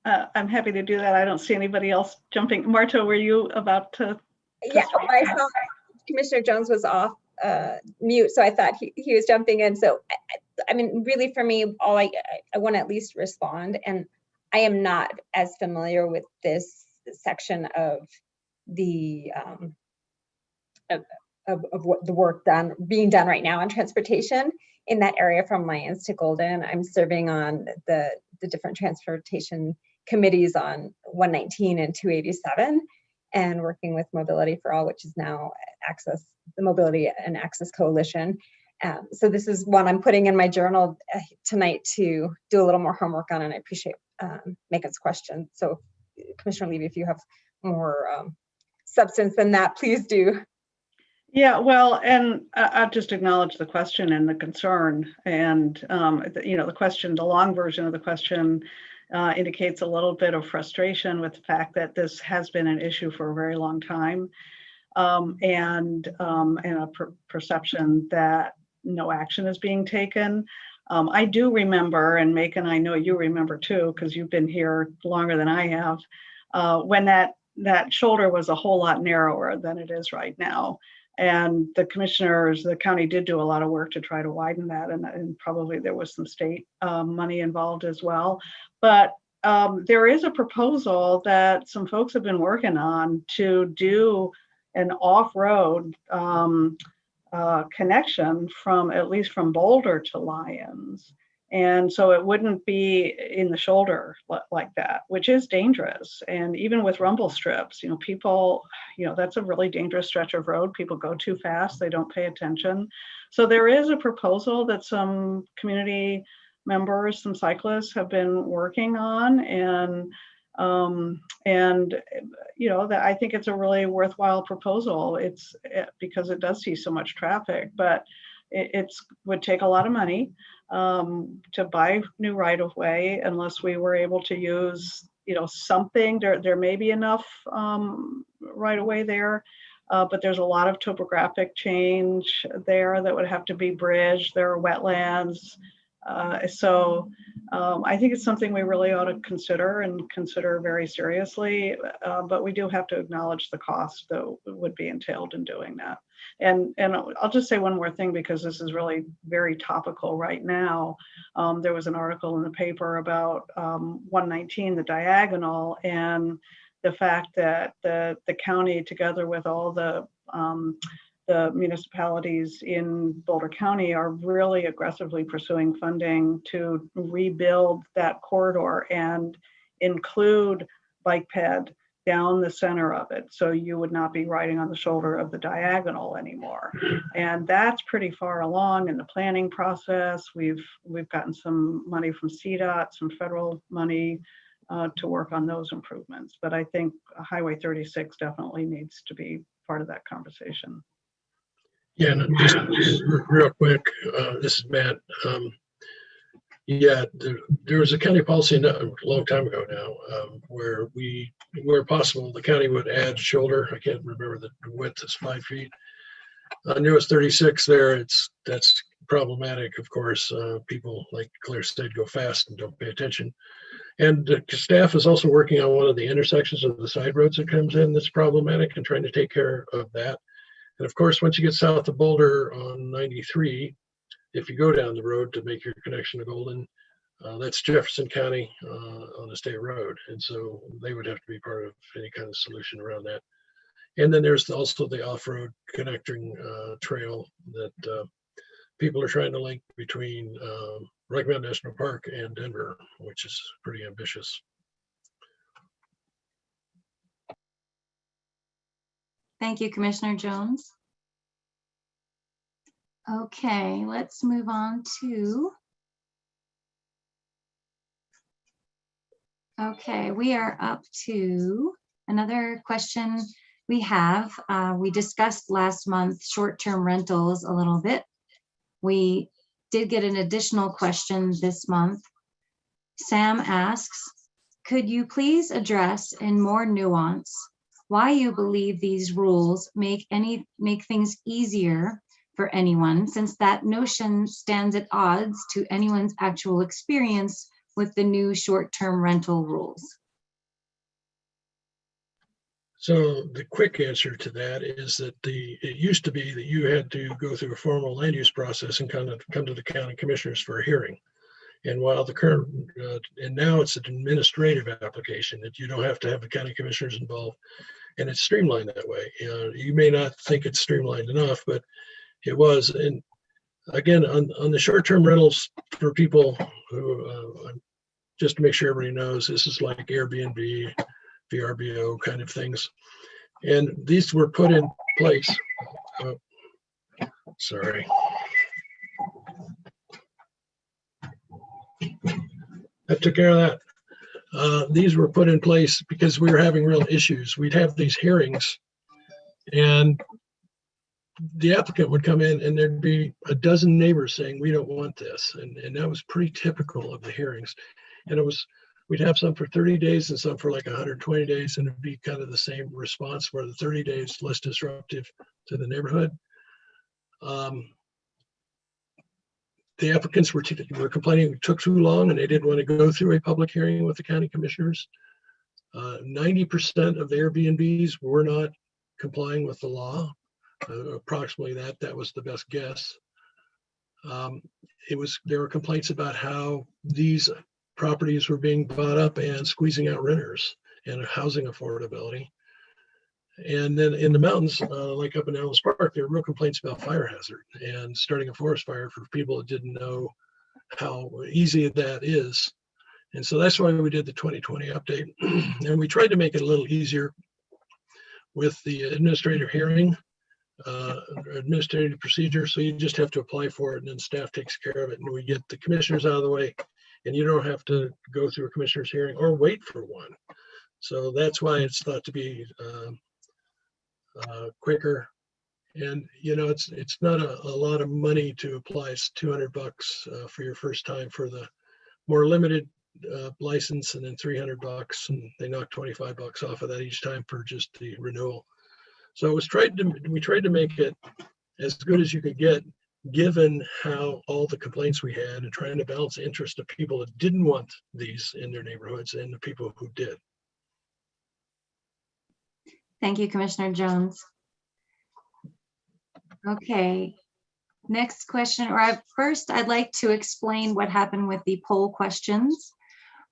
I'm happy to do that. I don't see anybody else jumping. Marta, were you about to? Yeah, I saw Commissioner Jones was off mute, so I thought he was jumping in. So, I mean, really for me, I want to at least respond. And I am not as familiar with this section of the of what the work being done right now on transportation in that area from Lyons to Golden. I'm serving on the different transportation committees on 119 and 287, and working with Mobility for All, which is now the Mobility and Access Coalition. So this is one I'm putting in my journal tonight to do a little more homework on, and I appreciate Megan's question. So Commissioner Levy, if you have more substance than that, please do. Yeah, well, and I'll just acknowledge the question and the concern. And, the question, the long version of the question indicates a little bit of frustration with the fact that this has been an issue for a very long time, and a perception that no action is being taken. I do remember, and Macon, I know you remember too, because you've been here longer than I have, when that shoulder was a whole lot narrower than it is right now. And the commissioners, the county did do a lot of work to try to widen that, and probably there was some state money involved as well. But there is a proposal that some folks have been working on to do an off-road connection at least from Boulder to Lyons. And so it wouldn't be in the shoulder like that, which is dangerous. And even with rumble strips, people, that's a really dangerous stretch of road. People go too fast, they don't pay attention. So there is a proposal that some community members, some cyclists have been working on, and that I think it's a really worthwhile proposal. It's because it does see so much traffic, but it would take a lot of money to buy new right-of-way unless we were able to use, something. There may be enough right-of-way there, but there's a lot of topographic change there that would have to be bridged. There are wetlands. So I think it's something we really ought to consider very seriously, but we do have to acknowledge the cost that would be entailed in doing that. And I'll just say one more thing, because this is really very topical right now. There was an article in the paper about 119, the diagonal, and the fact that the county, together with all the municipalities in Boulder County, are really aggressively pursuing funding to rebuild that corridor and include bike ped down the center of it, so you would not be riding on the shoulder of the diagonal anymore. And that's pretty far along in the planning process. We've gotten some money from CDOT, some federal money to work on those improvements. But I think Highway 36 definitely needs to be part of that conversation. Yeah, and just real quick, this is Matt. Yeah, there was a county policy a long time ago now, where possible, the county would add shoulder. I can't remember the width is 5 feet. I knew it's 36 there. That's problematic, of course. People, like Claire said, go fast and don't pay attention. And staff is also working on one of the intersections of the side roads that comes in that's problematic, and trying to take care of that. And of course, once you get south of Boulder on 93, if you go down the road to make your connection to Golden, that's Jefferson County on a state road. And so they would have to be part of any kind of solution around that. And then there's also the off-road connecting trail that people are trying to link between Rocky Mountain National Park and Denver, which is pretty ambitious. Thank you, Commissioner Jones. Okay, let's move on to. Okay, we are up to another question we have. We discussed last month short-term rentals a little bit. We did get an additional question this month. Sam asks, could you please address in more nuance why you believe these rules make things easier for anyone, since that notion stands at odds to anyone's actual experience with the new short-term rental rules? So the quick answer to that is that it used to be that you had to go through a formal land use process and come to the county commissioners for a hearing. And while the current, and now it's an administrative application that you don't have to have the county commissioners involved, and it's streamlined that way. You may not think it's streamlined enough, but it was. And again, on the short-term rentals for people who, just to make sure everybody knows, this is like Airbnb, VRBO kind of things. And these were put in place. Oh, sorry. That took care of that. These were put in place because we were having real issues. We'd have these hearings, and the applicant would come in, and there'd be a dozen neighbors saying, we don't want this. And that was pretty typical of the hearings. And we'd have some for 30 days and some for like 120 days, and it'd be kind of the same response, where the 30 days less disruptive to the neighborhood. The applicants were complaining it took too long, and they didn't want to go through a public hearing with the county commissioners. 90% of the Airbnbs were not complying with the law. Approximately that was the best guess. There were complaints about how these properties were being bought up and squeezing out renters and housing affordability. And then in the mountains, like up in Ellis Park, there were real complaints about fire hazard and starting a forest fire for people that didn't know how easy that is. And so that's why we did the 2020 update. And we tried to make it a little easier with the administrative hearing, administrative procedure. So you just have to apply for it and then staff takes care of it. And we get the commissioners out of the way and you don't have to go through a commissioner's hearing or wait for one. So that's why it's thought to be quicker. And you know, it's not a lot of money to apply. It's $200 for your first time for the more limited license, and then $300, and they knock $25 off of that each time for just the renewal. So we tried to make it as good as you could get, given how all the complaints we had, and trying to balance the interest of people that didn't want these in their neighborhoods and the people who did. Thank you, Commissioner Jones. Okay, next question, first I'd like to explain what happened with the poll questions.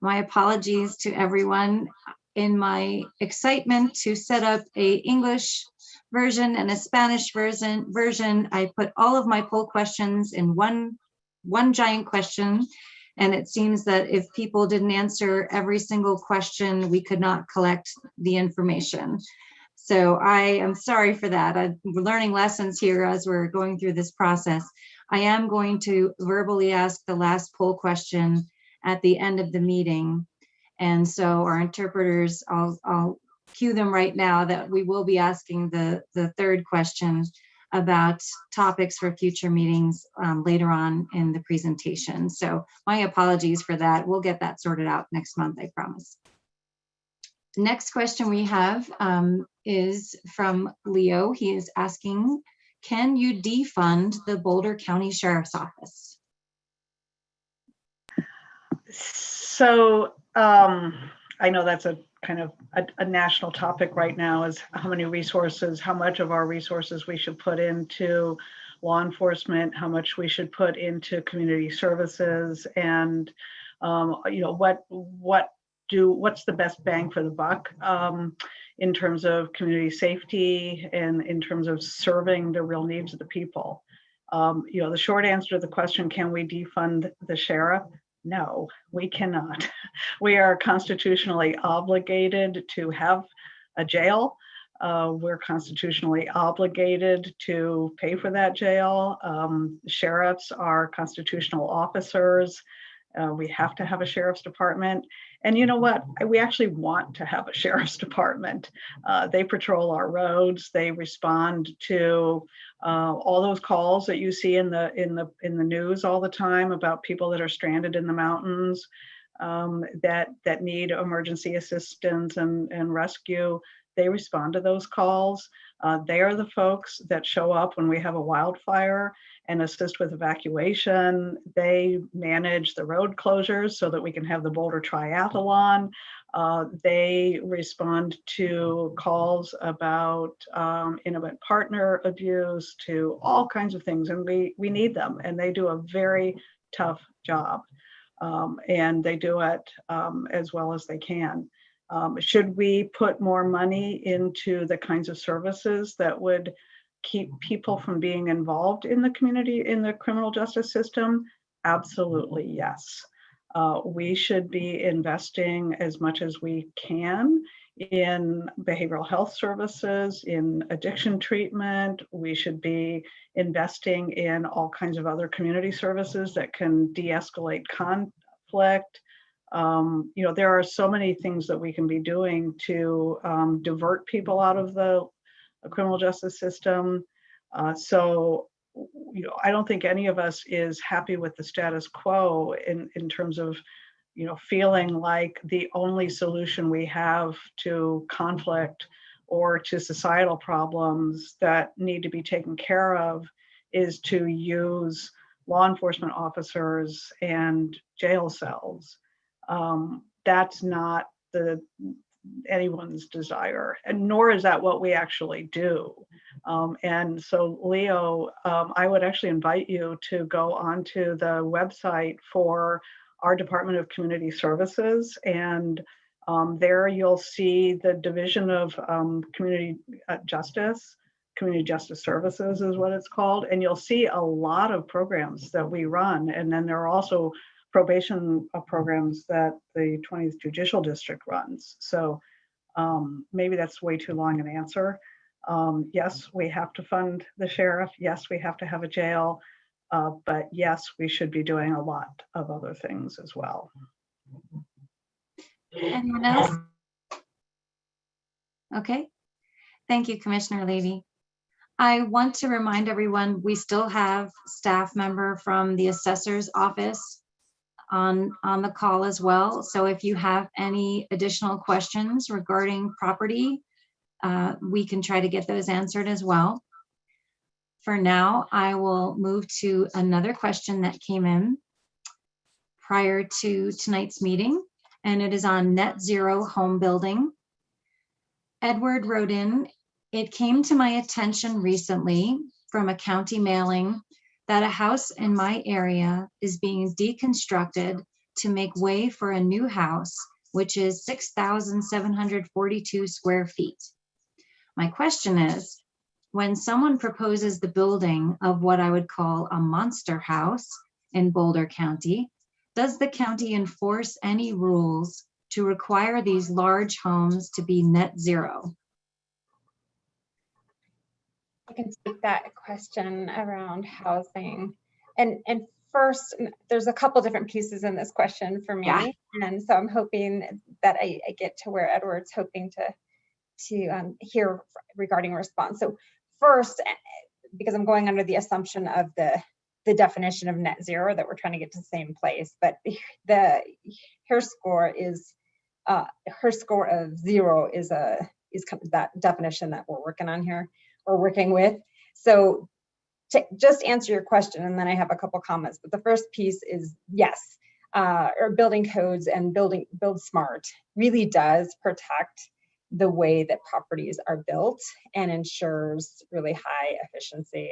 My apologies to everyone. In my excitement to set up a English version and a Spanish version, I put all of my poll questions in one giant question. And it seems that if people didn't answer every single question, we could not collect the information. So I am sorry for that. I'm learning lessons here as we're going through this process. I am going to verbally ask the last poll question at the end of the meeting. And so our interpreters, I'll cue them right now that we will be asking the third question about topics for future meetings later on in the presentation. So my apologies for that. We'll get that sorted out next month, I promise. The next question we have is from Leo. He is asking, can you defund the Boulder County Sheriff's Office? So I know that's a kind of a national topic right now, is how many resources, how much of our resources we should put into law enforcement, how much we should put into community services, and you know, what's the best bang for the buck in terms of community safety and in terms of serving the real needs of the people. You know, the short answer to the question, can we defund the sheriff? No, we cannot. We are constitutionally obligated to have a jail. We're constitutionally obligated to pay for that jail. Sheriffs are constitutional officers. We have to have a sheriff's department. And you know what? We actually want to have a sheriff's department. They patrol our roads. They respond to all those calls that you see in the news all the time about people that are stranded in the mountains, that need emergency assistance and rescue. They respond to those calls. They are the folks that show up when we have a wildfire and assist with evacuation. They manage the road closures so that we can have the Boulder Triathlon. They respond to calls about intimate partner abuse, to all kinds of things, and we need them, and they do a very tough job, and they do it as well as they can. Should we put more money into the kinds of services that would keep people from being involved in the community, in the criminal justice system? Absolutely, yes. We should be investing as much as we can in behavioral health services, in addiction treatment. We should be investing in all kinds of other community services that can de-escalate conflict. You know, there are so many things that we can be doing to divert people out of the criminal justice system. So, you know, I don't think any of us is happy with the status quo in terms of, you know, feeling like the only solution we have to conflict or to societal problems that need to be taken care of is to use law enforcement officers and jail cells. That's not anyone's desire, and nor is that what we actually do. And so, Leo, I would actually invite you to go onto the website for our Department of Community Services, and there you'll see the Division of Community Justice Community Justice Services is what it's called. And you'll see a lot of programs that we run. And then there are also probation programs that the 20th Judicial District runs. So maybe that's way too long an answer. Yes, we have to fund the sheriff. Yes, we have to have a jail. But yes, we should be doing a lot of other things as well. Anyone else? Okay. Thank you, Commissioner Levy. I want to remind everyone, we still have staff member from the assessor's office on the call as well. So if you have any additional questions regarding property, we can try to get those answered as well. For now, I will move to another question that came in prior to tonight's meeting, and it is on net zero home building. Edward wrote in, it came to my attention recently from a county mailing that a house in my area is being deconstructed to make way for a new house, which is 6,742 square feet. My question is, when someone proposes the building of what I would call a monster house in Boulder County, does the county enforce any rules to require these large homes to be net zero? I can take that question around housing. And first, there's a couple different pieces in this question for me. Yeah. And so I'm hoping that I get to where Edward's hoping to hear regarding response. So first, because I'm going under the assumption of the definition of net zero, that we're trying to get to the same place, but her score of 0 is kind of that definition that we're working on here, or working with. So to just answer your question, and then I have a couple comments, but the first piece is yes, or building codes and build smart really does protect the way that properties are built and ensures really high efficiency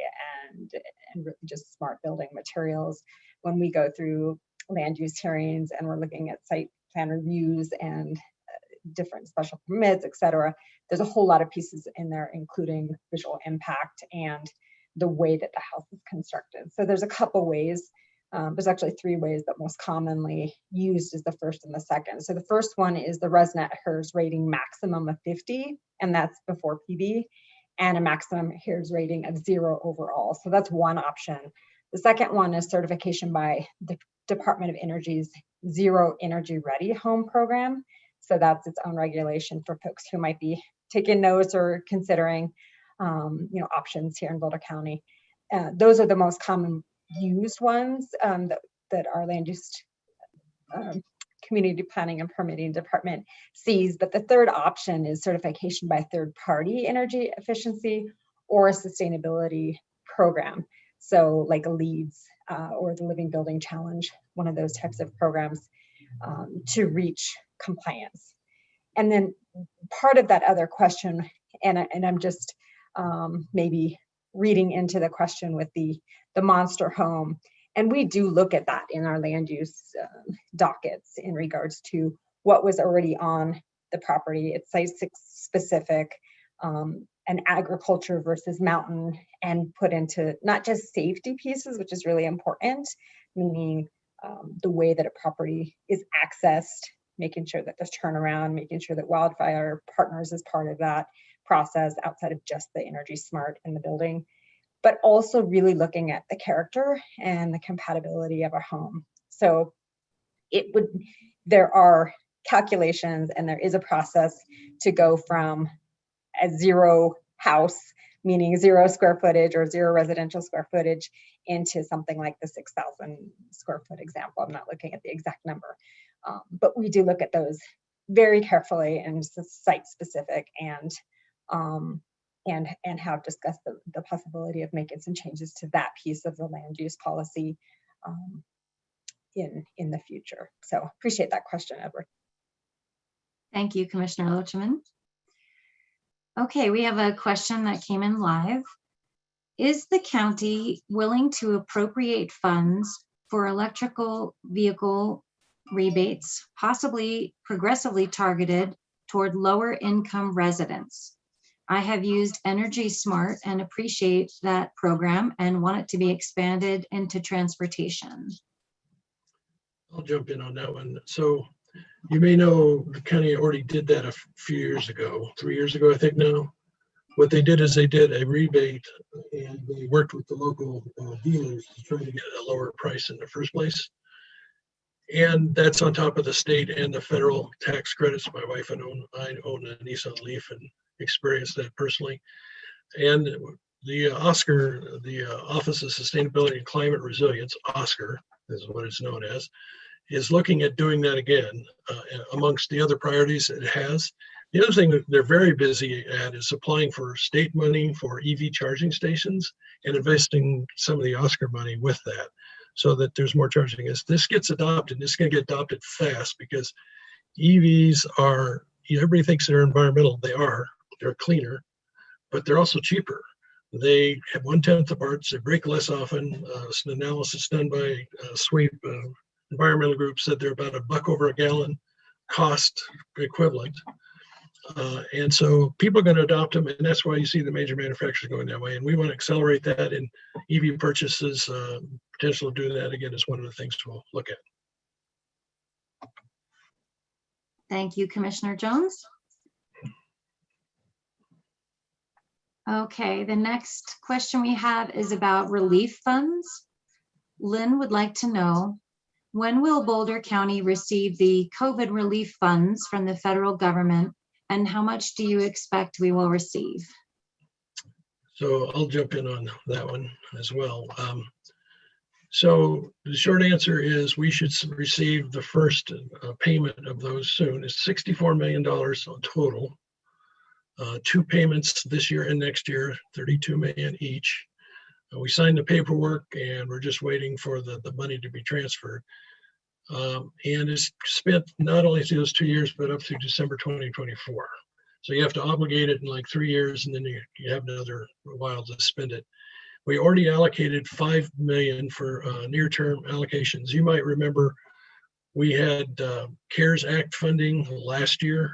and really just smart building materials. When we go through land use hearings and we're looking at site plan reviews and different special permits, et cetera, there's a whole lot of pieces in there, including visual impact and the way that the house is constructed. So there's a couple ways. There's actually 3 ways that most commonly used is the first and the second. So the first one is the ResNet HERS rating maximum of 50, and that's before PB, and a maximum HERS rating of 0 overall. So that's one option. The second one is certification by the Department of Energy's Zero Energy Ready Home Program. So that's its own regulation for folks who might be taking notes or considering options here in Boulder County. Those are the most common used ones that our land use community planning and permitting department sees. But the third option is certification by third-party energy efficiency or a sustainability program. So like a LEEDS or the Living Building Challenge, one of those types of programs to reach compliance. And then part of that other question, and I'm just maybe reading into the question with the monster home, and we do look at that in our land use dockets in regards to what was already on the property. It's site specific and agriculture versus mountain, and put into not just safety pieces, which is really important, meaning the way that a property is accessed, making sure that there's turnaround, making sure that Wildfire Partners is part of that process outside of just the energy smart in the building, but also really looking at the character and the compatibility of a home. So there are calculations and there is a process to go from a 0 house, meaning 0 square footage or 0 residential square footage, into something like the 6,000 square foot example. I'm not looking at the exact number, but we do look at those very carefully and site specific, and have discussed the possibility of making some changes to that piece of the land use policy in the future. So appreciate that question, Edward. Thank you, Commissioner Loachman. Okay, we have a question that came in live. Is the county willing to appropriate funds for electrical vehicle rebates, possibly progressively targeted toward lower income residents? I have used Energy Smart and appreciate that program and want it to be expanded into transportation. I'll jump in on that one. So you may know the county already did that a few years ago, 3 years ago, I think now. What they did is they did a rebate and they worked with the local dealers to try to get a lower price in the first place. And that's on top of the state and the federal tax credits. My wife and I own a Nissan Leaf and experienced that personally. And the OSCR, the Office of Sustainability and Climate Resilience, OSCR is what it's known as, is looking at doing that again amongst the other priorities it has. The other thing that they're very busy at is applying for state money for EV charging stations and investing some of the OSCR money with that so that there's more charging. As this gets adopted, it's going to get adopted fast because EVs are, everybody thinks they're environmental. They're cleaner, but they're also cheaper. They have 1/10 the parts, they break less often. An analysis done by Sweep environmental group said they're about $1 over a gallon cost equivalent. And so people are going to adopt them, and that's why you see the major manufacturers going that way. And we want to accelerate that, and EV purchases, potential of doing that again is one of the things we'll look at. Thank you, Commissioner Jones. Okay, the next question we have is about relief funds. Lynn would like to know, when will Boulder County receive the COVID relief funds from the federal government, and how much do you expect we will receive? So I'll jump in on that one as well. So the short answer is we should receive the first payment of those soon. It's $64 million on total. 2 payments this year and next year, $32 million each. We signed the paperwork and we're just waiting for the money to be transferred. And it's spent not only through those 2 years, but up through December 2024. So you have to obligate it in like 3 years, and then you have another while to spend it. We already allocated $5 million for near-term allocations. You might remember we had CARES Act funding last year,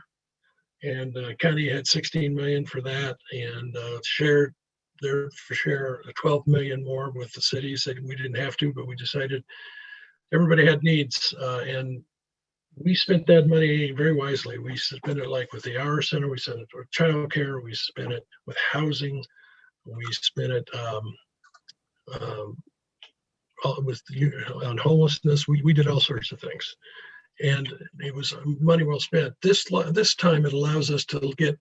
and county had $16 million for that, and shared their share 12 million more with the cities. That we didn't have to, but we decided everybody had needs, and we spent that money very wisely. We spent it like with the Hour Center, we spent it with childcare, we spent it with housing, we spent it on homelessness. We did all sorts of things, and it was money well spent. This time it allows us to look at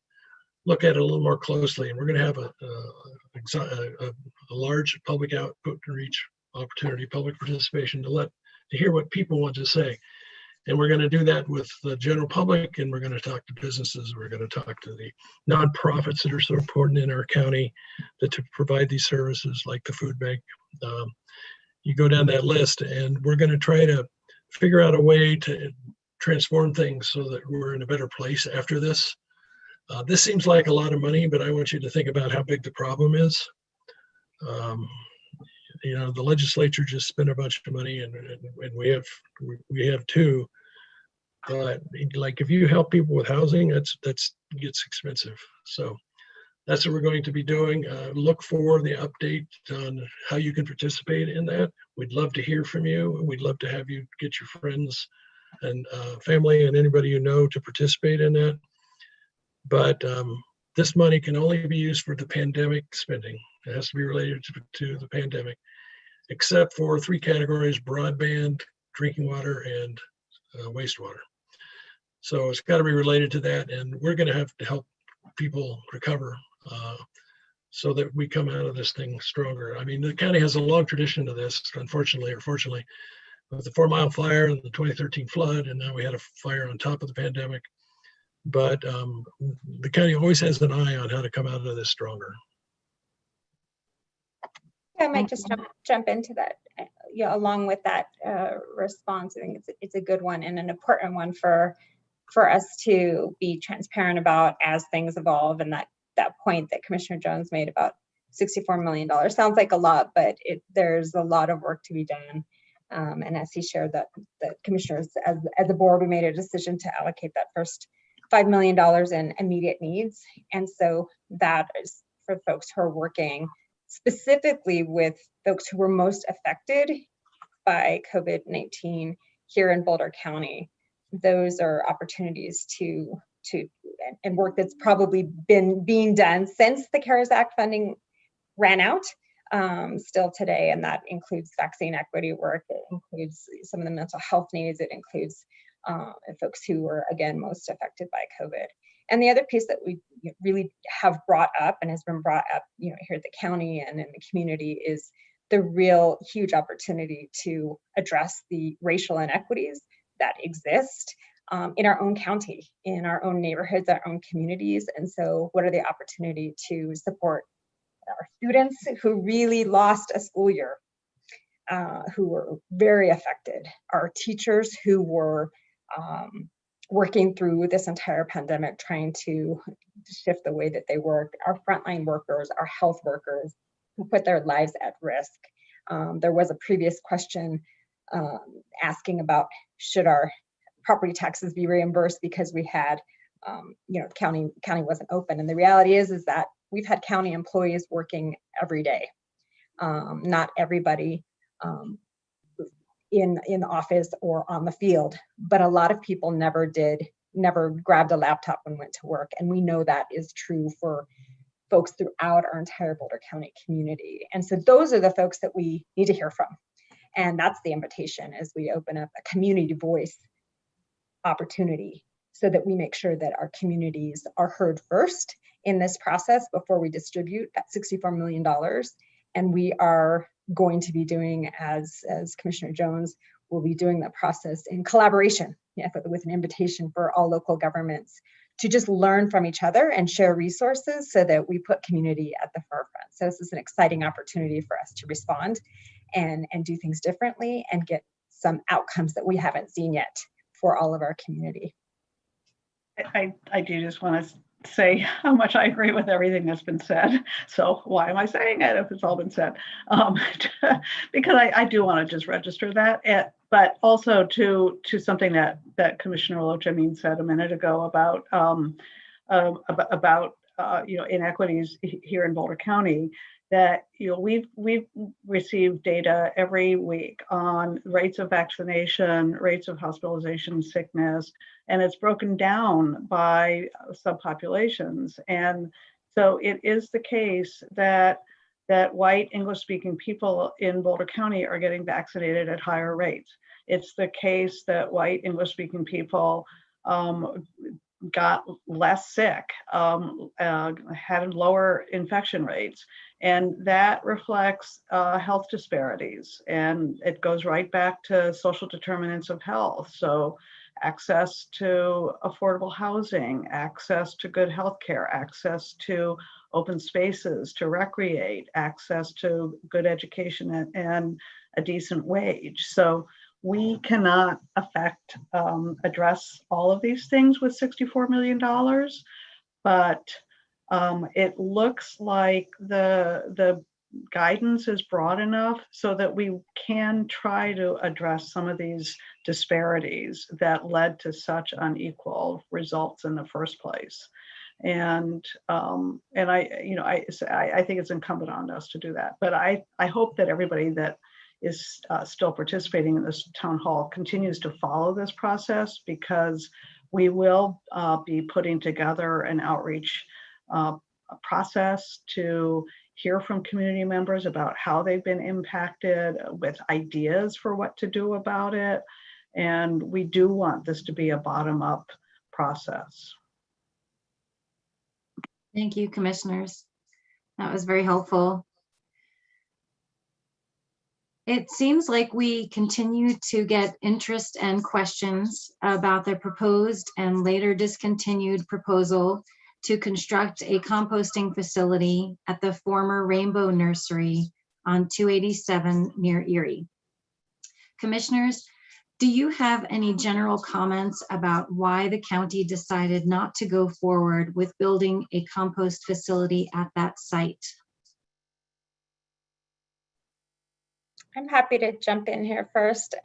it a little more closely, and we're going to have a large public output and reach opportunity, public participation to hear what people want to say. And we're going to do that with the general public, and we're going to talk to businesses. We're going to talk to the nonprofits that are so important in our county to provide these services, like the food bank. You go down that list, and we're going to try to figure out a way to transform things so that we're in a better place after this. This seems like a lot of money, but I want you to think about how big the problem is. The legislature just spent a bunch of money, and we have too. But like, if you help people with housing, that gets expensive. So that's what we're going to be doing. Look for the update on how you can participate in that. We'd love to hear from you. We'd love to have you get your friends and family and anybody you know to participate in that. But this money can only be used for the pandemic spending. It has to be related to the pandemic, except for 3 categories: broadband, drinking water, and wastewater. So it's got to be related to that, and we're going to have to help people recover so that we come out of this thing stronger. I mean, the county has a long tradition of this, unfortunately or fortunately, with the 4 Mile fire and the 2013 flood, and now we had a fire on top of the pandemic. But the county always has an eye on how to come out of this stronger. I might just jump into that. Along with that response, I think it's a good one and an important one for us to be transparent about as things evolve. And that point that Commissioner Jones made about $64 million sounds like a lot, but there's a lot of work to be done. And as he shared, that the commissioners, as a board, we made a decision to allocate that first $5 million in immediate needs. And so that is for folks who are working specifically with folks who were most affected by COVID-19 here in Boulder County. Those are opportunities to and work that's probably been being done since the CARES Act funding ran out, still today, and that includes vaccine equity work, it includes some of the mental health needs, it includes folks who were, again, most affected by COVID. And the other piece that we really have brought up and has been brought up, here at the county and in the community is the real huge opportunity to address the racial inequities that exist in our own county, in our own neighborhoods, our own communities. And so what are the opportunity to support our students who really lost a school year, who were very affected, our teachers who were working through this entire pandemic, trying to shift the way that they work, our frontline workers, our health workers who put their lives at risk. There was a previous question asking about should our property taxes be reimbursed because we had, county wasn't open. And the reality is that we've had county employees working every day. Not everybody in the office or on the field, but a lot of people never grabbed a laptop and went to work. And we know that is true for folks throughout our entire Boulder County community. And so those are the folks that we need to hear from. And that's the invitation as we open up a community voice opportunity so that we make sure that our communities are heard first in this process before we distribute that $64 million. And we are going to be doing, as Commissioner Jones will be doing the process in collaboration with an invitation for all local governments to just learn from each other and share resources so that we put community at the forefront. So this is an exciting opportunity for us to respond and do things differently and get some outcomes that we haven't seen yet for all of our community. I do just want to say how much I agree with everything that's been said. So why am I saying it if it's all been said? Because I do want to just register that, but also to something that Commissioner Lochamin said a minute ago about inequities here in Boulder County. That we've received data every week on rates of vaccination, rates of hospitalization, sickness, and it's broken down by subpopulations. And so it is the case that white English-speaking people in Boulder County are getting vaccinated at higher rates. It's the case that white English-speaking people got less sick, had lower infection rates. And that reflects health disparities. And it goes right back to social determinants of health. So access to affordable housing, access to good healthcare, access to open spaces to recreate, access to good education and a decent wage. So we cannot address all of these things with $64 million, but it looks like the guidance is broad enough so that we can try to address some of these disparities that led to such unequal results in the first place. And I think it's incumbent on us to do that. But I hope that everybody that is still participating in this town hall continues to follow this process, because we will be putting together an outreach process to hear from community members about how they've been impacted, with ideas for what to do about it. And we do want this to be a bottom-up process. Thank you, commissioners. That was very helpful. It seems like we continue to get interest and questions about the proposed and later discontinued proposal to construct a composting facility at the former Rainbow Nursery on 287 near Erie. Commissioners, do you have any general comments about why the county decided not to go forward with building a compost facility at that site? I'm happy to jump in here first,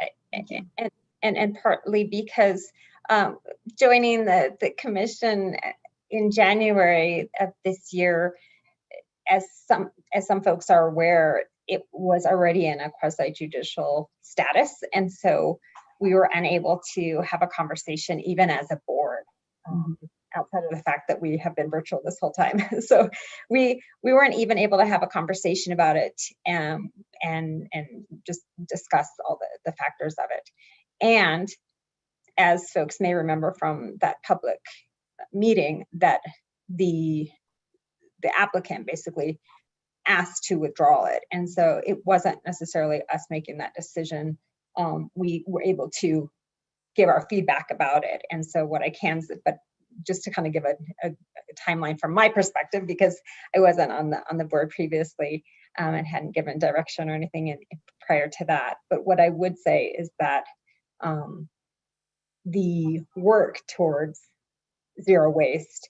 and partly because joining the commission in January of this year, as some folks are aware, it was already in a quasi-judicial status, and so we were unable to have a conversation even as a board, outside of the fact that we have been virtual this whole time. So we weren't even able to have a conversation about it, and just discuss all the factors of it. And as folks may remember from that public meeting, that the applicant basically asked to withdraw it. And so it wasn't necessarily us making that decision. We were able to give our feedback about it. And so what I can, but just to kind of give a timeline from my perspective, because I wasn't on the board previously, and hadn't given direction or anything prior to that. But what I would say is that the work towards zero waste,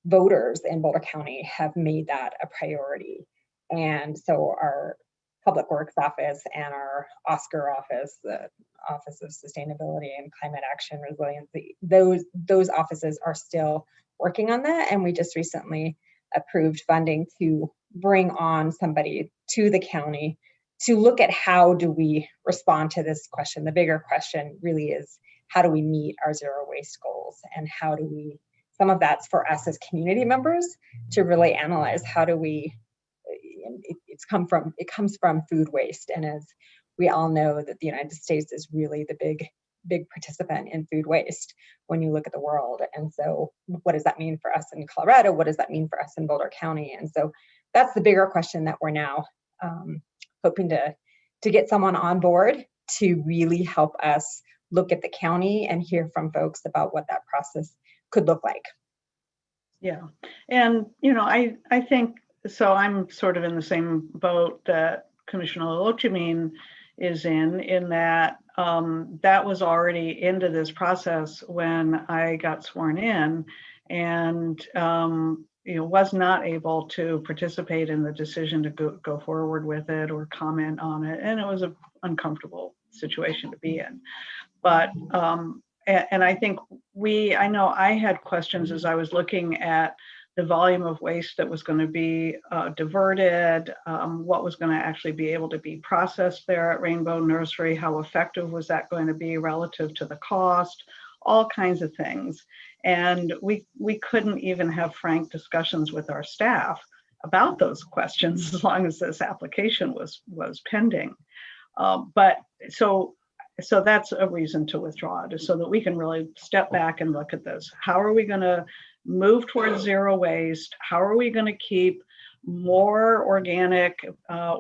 voters in Boulder County have made that a priority. And so our Public Works Office and our Oscar office, the Office of Sustainability and Climate Action Resiliency, those offices are still working on that. And we just recently approved funding to bring on somebody to the county to look at how do we respond to this question. The bigger question really is, how do we meet our zero waste goals? And how do we, some of that's for us as community members to really analyze, how do we, it comes from food waste. And as we all know, that the United States is really the big participant in food waste when you look at the world. And so what does that mean for us in Colorado? What does that mean for us in Boulder County? And so that's the bigger question that we're now hoping to get someone on board to really help us look at the county and hear from folks about what that process could look like. Yeah, and I think, so I'm sort of in the same boat that Commissioner Lochimin is in that that was already into this process when I got sworn in, and was not able to participate in the decision to go forward with it or comment on it, and it was an uncomfortable situation to be in. But and I think I know I had questions as I was looking at the volume of waste that was going to be diverted, what was going to actually be able to be processed there at Rainbow Nursery, how effective was that going to be relative to the cost, all kinds of things. And we couldn't even have frank discussions with our staff about those questions as long as this application was pending. But so that's a reason to withdraw it, is so that we can really step back and look at this. How are we going to move towards zero waste? How are we going to keep more organic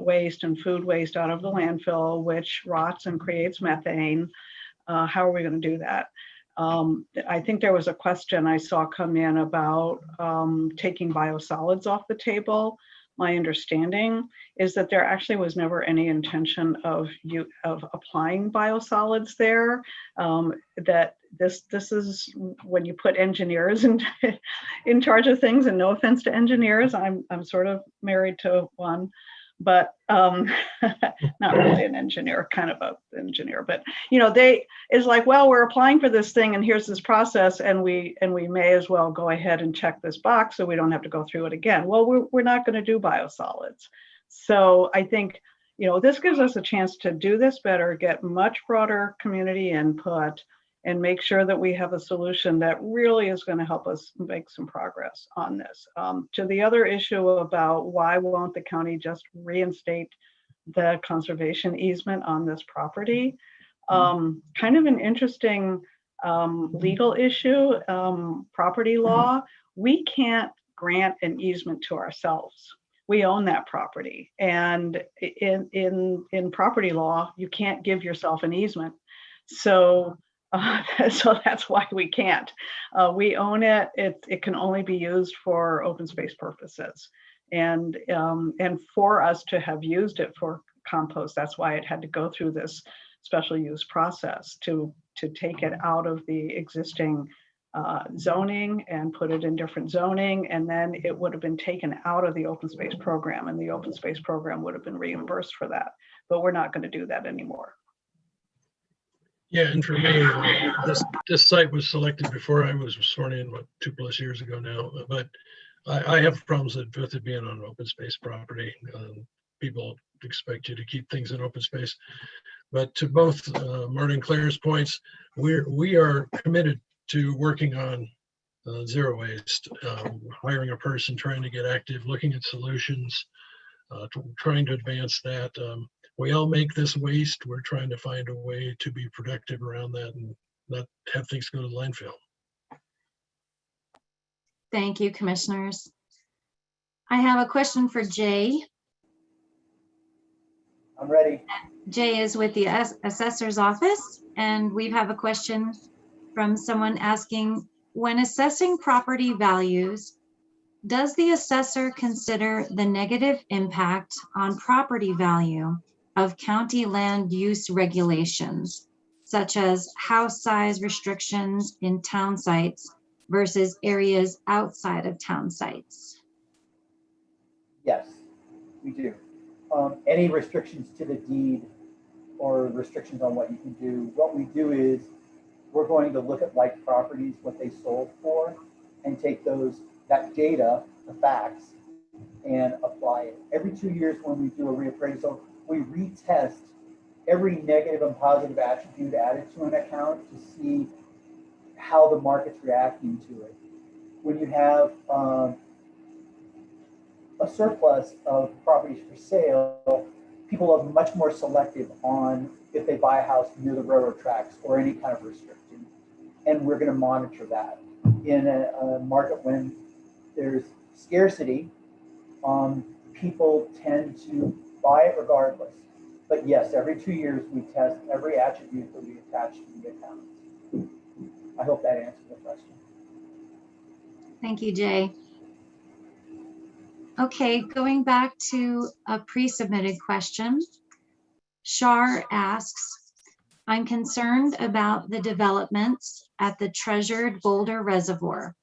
waste and food waste out of the landfill, which rots and creates methane? How are we going to do that? I think there was a question I saw come in about taking biosolids off the table. My understanding is that there actually was never any intention of applying biosolids there. That this is when you put engineers in charge of things, and no offense to engineers, I'm sort of married to one, but not really an engineer, kind of an engineer, but it's like, well, we're applying for this thing and here's this process, and we may as well go ahead and check this box so we don't have to go through it again. Well, we're not going to do biosolids. So I think, this gives us a chance to do this better, get much broader community input, and make sure that we have a solution that really is going to help us make some progress on this. To the other issue about why won't the county just reinstate the conservation easement on this property, kind of an interesting legal issue, property law. We can't grant an easement to ourselves. We own that property, and in property law, you can't give yourself an easement. So that's why we can't. We own it. It can only be used for open space purposes, and for us to have used it for compost, that's why it had to go through this special use process to take it out of the existing zoning and put it in different zoning, and then it would have been taken out of the open space program, and the open space program would have been reimbursed for that. But we're not going to do that anymore. Yeah, and for me, this site was selected before I was sworn in, what, 2+ years ago now. But I have problems with it being on open space property. People expect you to keep things in open space. But to both Marty and Claire's points, we are committed to working on zero waste, hiring a person, trying to get active, looking at solutions, trying to advance that. We all make this waste. We're trying to find a way to be productive around that and not have things go to the landfill. Thank you, commissioners. I have a question for Jay. I'm ready. Jay is with the assessor's office, and we have a question from someone asking, when assessing property values, does the assessor consider the negative impact on property value of county land use regulations, such as house size restrictions in town sites versus areas outside of town sites? Yes, we do. Any restrictions to the deed or restrictions on what you can do, what we do is we're going to look at like properties, what they sold for, and take that data, the facts, and apply it. Every 2 years when we do a reappraisal, we retest every negative and positive attribute added to an account to see how the market's reacting to it. When you have a surplus of properties for sale, people are much more selective on if they buy a house near the railroad tracks or any kind of restriction. And we're going to monitor that. In a market when there's scarcity, people tend to buy it regardless. But yes, every 2 years we test every attribute that we attach to the accounts. I hope that answers the question. Thank you, Jay. Okay, going back to a pre-submitted question. Shar asks, I'm concerned about the developments at the treasured Boulder Reservoir.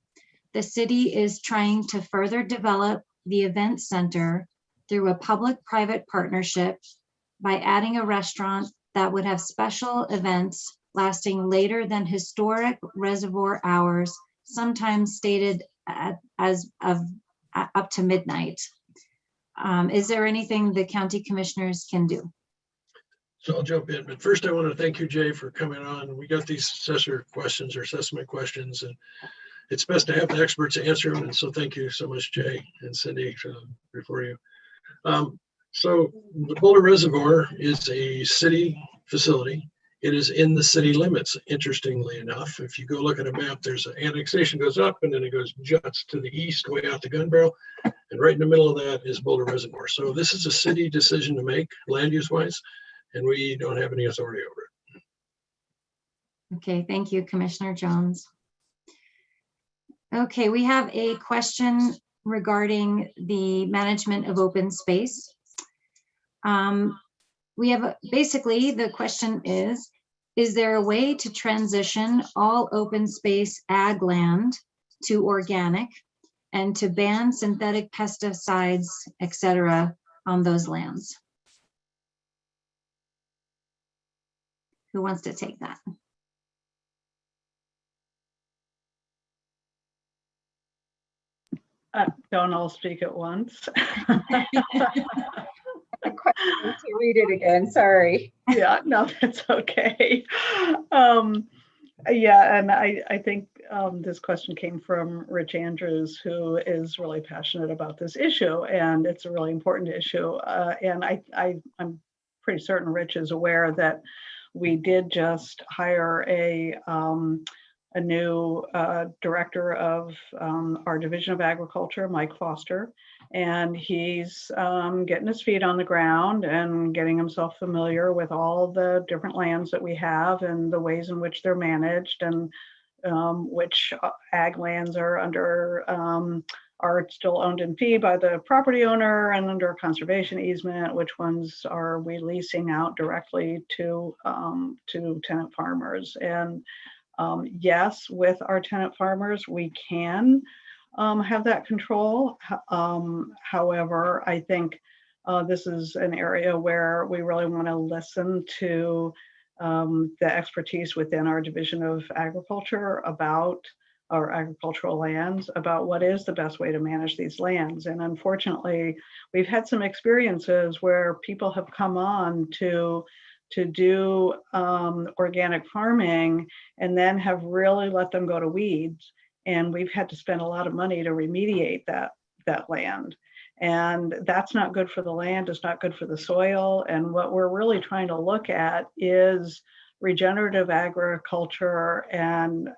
The city is trying to further develop the event center through a public-private partnership by adding a restaurant that would have special events lasting later than historic reservoir hours, sometimes stated as of up to midnight. Is there anything the county commissioners can do? So I'll jump in, but first I want to thank you, Jay, for coming on. We got these assessor questions or assessment questions, and it's best to have the experts answer them. And so thank you so much, Jay and Cindy, before you. So the Boulder Reservoir is a city facility. It is in the city limits, interestingly enough. If you go look at a map, there's an annexation goes up and then it goes juts to the east, way out the gun barrel. And right in the middle of that is Boulder Reservoir. So this is a city decision to make, land use wise, and we don't have any authority over it. Okay, thank you, Commissioner Jones. Okay, we have a question regarding the management of open space. We have basically the question is there a way to transition all open space ag land to organic and to ban synthetic pesticides, etc., on those lands? Who wants to take that? Don't all speak at once. I quite need to read it again, sorry. Yeah, no, that's okay. Yeah, and I think this question came from Rich Andrews, who is really passionate about this issue, and it's a really important issue. And I'm pretty certain Rich is aware that we did just hire a new director of our Division of Agriculture, Mike Foster, and he's getting his feet on the ground and getting himself familiar with all the different lands that we have and the ways in which they're managed, and which ag lands are under are still owned in fee by the property owner and under conservation easement, which ones are we leasing out directly to tenant farmers. And yes, with our tenant farmers, we can have that control. However, I think this is an area where we really want to listen to the expertise within our Division of Agriculture about our agricultural lands, about what is the best way to manage these lands. And unfortunately, we've had some experiences where people have come on to do organic farming and then have really let them go to weeds. And we've had to spend a lot of money to remediate that land. And that's not good for the land, it's not good for the soil. And what we're really trying to look at is regenerative agriculture and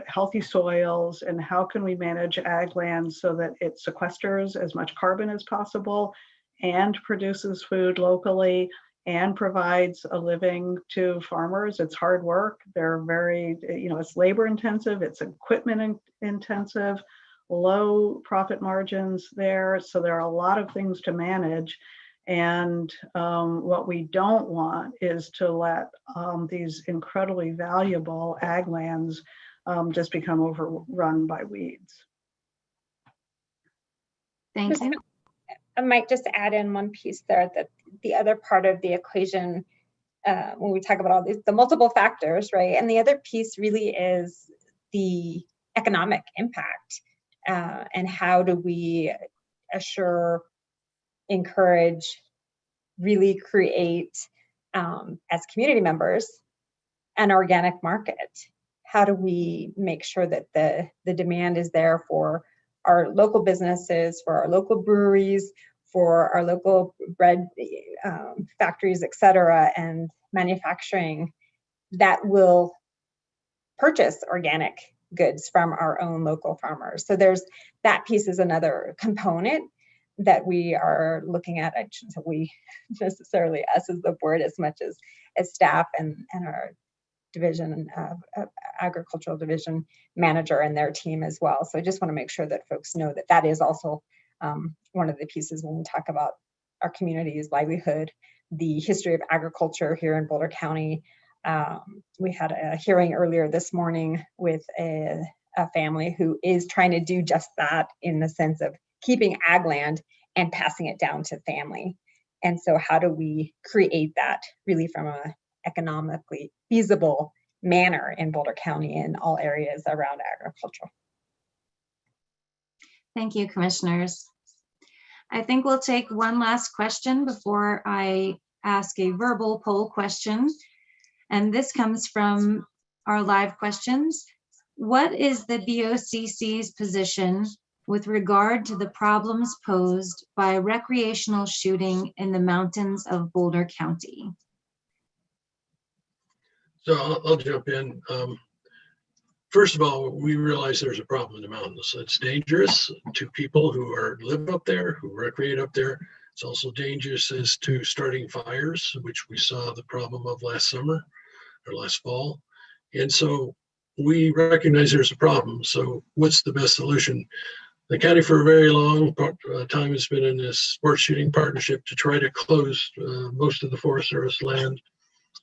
healthy soils, and how can we manage ag lands so that it sequesters as much carbon as possible and produces food locally and provides a living to farmers. It's hard work. They're very, it's labor intensive, it's equipment intensive, low profit margins there. So there are a lot of things to manage. And what we don't want is to let these incredibly valuable ag lands just become overrun by weeds. Thank you. I might just add in one piece there, that the other part of the equation, when we talk about all these, the multiple factors, right? And the other piece really is the economic impact, and how do we assure, encourage, really create, as community members, an organic market? How do we make sure that the demand is there for our local businesses, for our local breweries, for our local bread factories, et cetera, and manufacturing that will purchase organic goods from our own local farmers? So there's that piece is another component that we are looking at. I shouldn't say we necessarily, us as the board, as much as staff and our division, agricultural division manager and their team as well. So I just want to make sure that folks know that that is also one of the pieces when we talk about our community's livelihood, the history of agriculture here in Boulder County. We had a hearing earlier this morning with a family who is trying to do just that, in the sense of keeping ag land and passing it down to family. And so how do we create that really from a economically feasible manner in Boulder County in all areas around agriculture? Thank you, commissioners. I think we'll take one last question before I ask a verbal poll question. And this comes from our live questions. What is the BOCC's position with regard to the problems posed by recreational shooting in the mountains of Boulder County? So I'll jump in. First of all, we realize there's a problem in the mountains. It's dangerous to people who live up there, who recreate up there. It's also dangerous as to starting fires, which we saw the problem of last summer or last fall. And so we recognize there's a problem. So what's the best solution? The county for a very long time has been in this sports shooting partnership to try to close most of the Forest Service land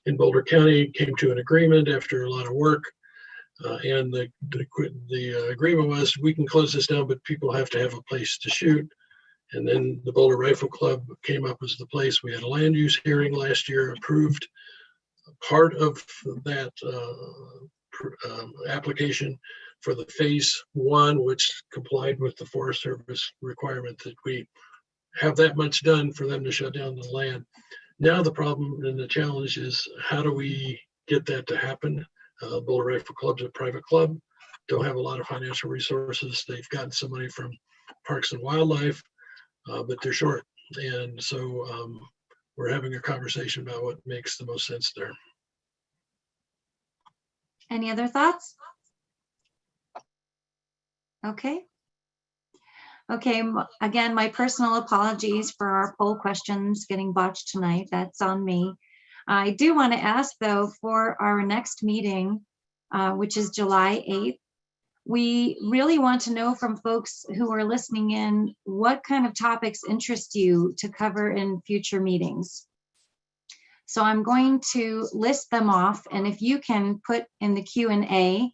in Boulder County. Came to an agreement after a lot of work. And the agreement was, we can close this down, but people have to have a place to shoot. And then the Boulder Rifle Club came up as the place. We had a land use hearing last year, approved part of that application for the phase 1, which complied with the Forest Service requirement that we have that much done for them to shut down the land. Now the problem and the challenge is, how do we get that to happen? Boulder Rifle Club's a private club, don't have a lot of financial resources. They've gotten some money from Parks and Wildlife, but they're short. And so we're having a conversation about what makes the most sense there. Any other thoughts? Okay. Okay, again, my personal apologies for our poll questions getting botched tonight. That's on me. I do want to ask, though, for our next meeting, which is July 8th, we really want to know from folks who are listening in what kind of topics interest you to cover in future meetings. So I'm going to list them off, and if you can put in the Q&A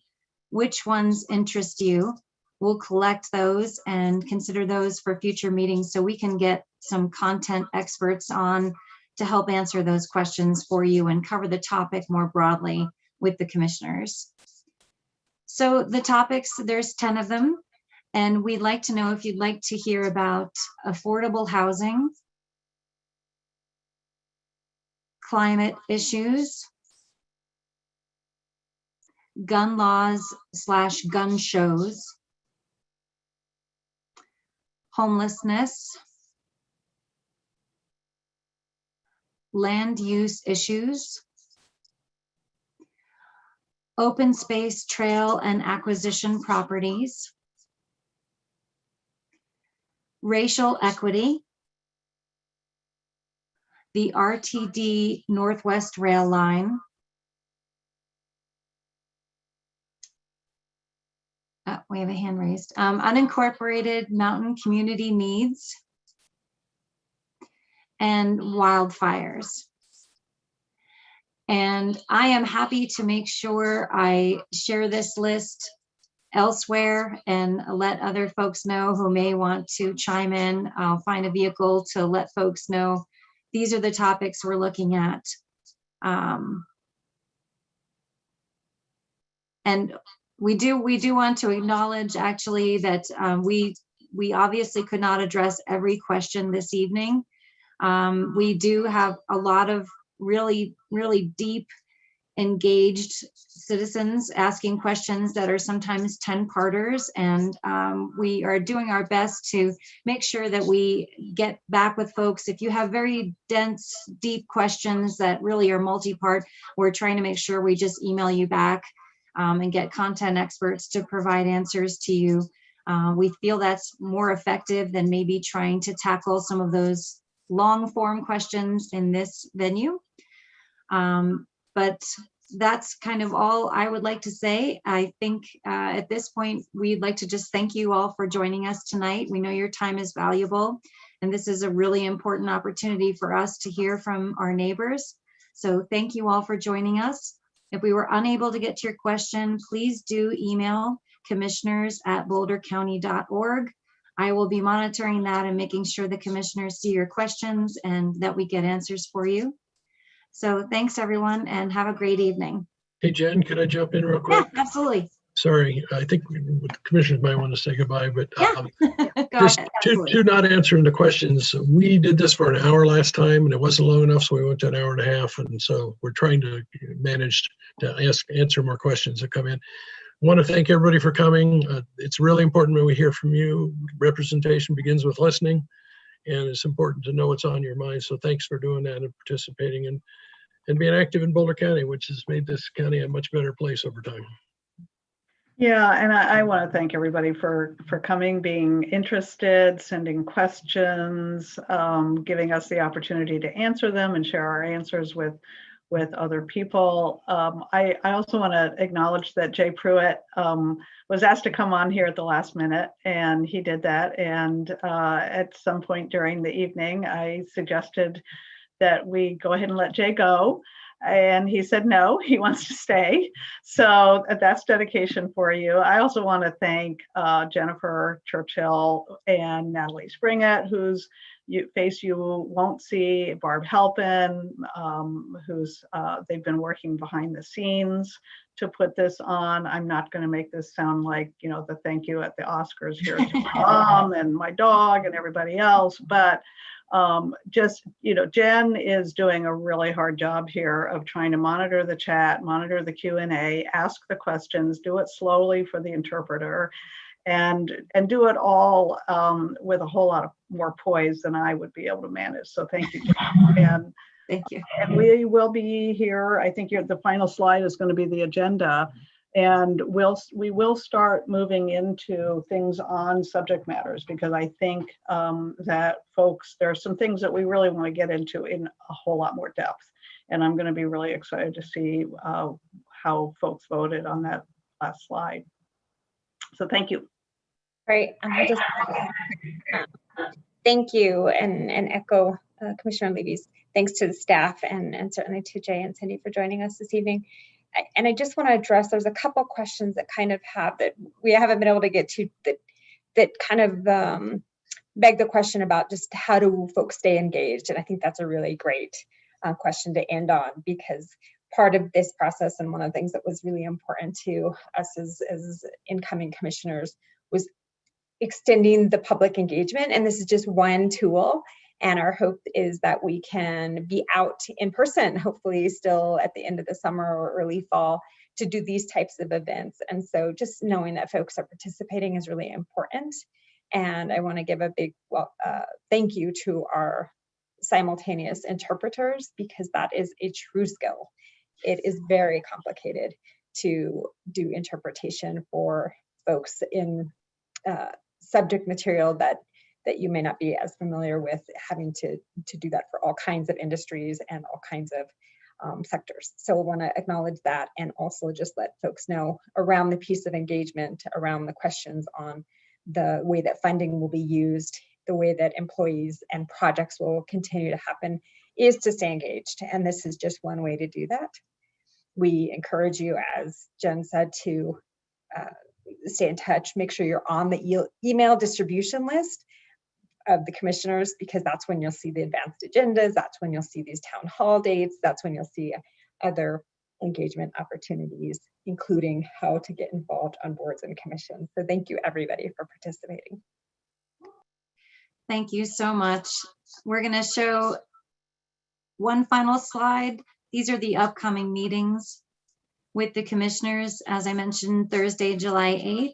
which ones interest you, we'll collect those and consider those for future meetings so we can get some content experts on to help answer those questions for you and cover the topic more broadly with the commissioners. So the topics, there's 10 of them, and we'd like to know if you'd like to hear about affordable housing, climate issues, gun laws / gun shows, homelessness, land use issues, open space, trail and acquisition properties, racial equity, the RTD Northwest Rail Line, we have a hand raised, unincorporated mountain community needs, and wildfires. And I am happy to make sure I share this list elsewhere and let other folks know who may want to chime in. I'll find a vehicle to let folks know these are the topics we're looking at. And we do want to acknowledge actually that we obviously could not address every question this evening. We do have a lot of really deep, engaged citizens asking questions that are sometimes 10-parters, and we are doing our best to make sure that we get back with folks. If you have very dense, deep questions that really are multi-part, we're trying to make sure we just email you back and get content experts to provide answers to you. We feel that's more effective than maybe trying to tackle some of those long form questions in this venue. But that's kind of all I would like to say. I think at this point, we'd like to just thank you all for joining us tonight. We know your time is valuable, and this is a really important opportunity for us to hear from our neighbors. So thank you all for joining us. If we were unable to get to your question, please do email commissioners@bouldercounty.org. I will be monitoring that and making sure the commissioners see your questions and that we get answers for you. So thanks everyone and have a great evening. Hey, Jen, could I jump in real quick? Yeah, absolutely. Sorry, I think the commissioners might want to say goodbye, but Yeah. Go just ahead. to not answering the questions, we did this for an hour last time and it wasn't long enough, so we went to an hour and a half. And so we're trying to manage to answer more questions that come in. I want to thank everybody for coming. It's really important when we hear from you. Representation begins with listening, and it's important to know what's on your mind. So thanks for doing that and participating and being active in Boulder County, which has made this county a much better place over time. Yeah, and I want to thank everybody for coming, being interested, sending questions, giving us the opportunity to answer them and share our answers with other people. I also want to acknowledge that Jay Pruitt was asked to come on here at the last minute, and he did that. And at some point during the evening, I suggested that we go ahead and let Jay go. And he said, no, he wants to stay. So that's dedication for you. I also want to thank Jennifer Churchill and Natalie Springett, whose face you won't see, Barb Halpin, who's they've been working behind the scenes to put this on. I'm not going to make this sound like, you know, the thank you at the Oscars here to my mom and my dog and everybody else, but just, you know, Jen is doing a really hard job here of trying to monitor the chat, monitor the Q&A, ask the questions, do it slowly for the interpreter, and do it all with a whole lot of more poise than I would be able to manage. So thank you, Jen. And thank you. And we will be here. I think the final slide is going to be the agenda. And we will start moving into things on subject matters, because I think that folks, there are some things that we really want to get into in a whole lot more depth. And I'm going to be really excited to see how folks voted on that last slide. So thank you. Right. I'll just thank you and echo Commissioner Levy's thanks to the staff and certainly to Jay and Cindy for joining us this evening. And I just want to address, there's a couple questions that kind of have that we haven't been able to get to that kind of beg the question about just how do folks stay engaged? And I think that's a really great question to end on, because part of this process and one of the things that was really important to us as incoming commissioners was extending the public engagement. And this is just one tool. And our hope is that we can be out in person, hopefully still at the end of the summer or early fall, to do these types of events. And so just knowing that folks are participating is really important. And I want to give a big thank you to our simultaneous interpreters, because that is a true skill. It is very complicated to do interpretation for folks in subject material that you may not be as familiar with, having to do that for all kinds of industries and all kinds of sectors. So I want to acknowledge that, and also just let folks know around the piece of engagement, around the questions on the way that funding will be used, the way that employees and projects will continue to happen, is to stay engaged. And this is just one way to do that. We encourage you, as Jen said, to stay in touch, make sure you're on the email distribution list of the commissioners, because that's when you'll see the advanced agendas, that's when you'll see these town hall dates, that's when you'll see other engagement opportunities, including how to get involved on boards and commissions. So thank you everybody for participating. Thank you so much. We're going to show one final slide. These are the upcoming meetings with the commissioners. As I mentioned, Thursday, July 8th.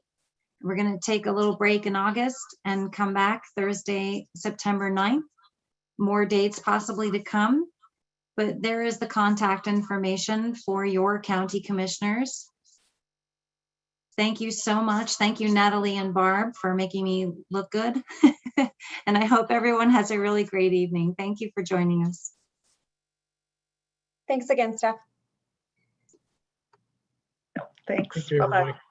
We're going to take a little break in August and come back Thursday, September 9th. More dates possibly to come, but there is the contact information for your county commissioners. Thank you so much. Thank you, Natalie and Barb, for making me look good. And I hope everyone has a really great evening. Thank you for joining us. Thanks again, Steph. Thanks. Thank you, Bye-bye. everybody.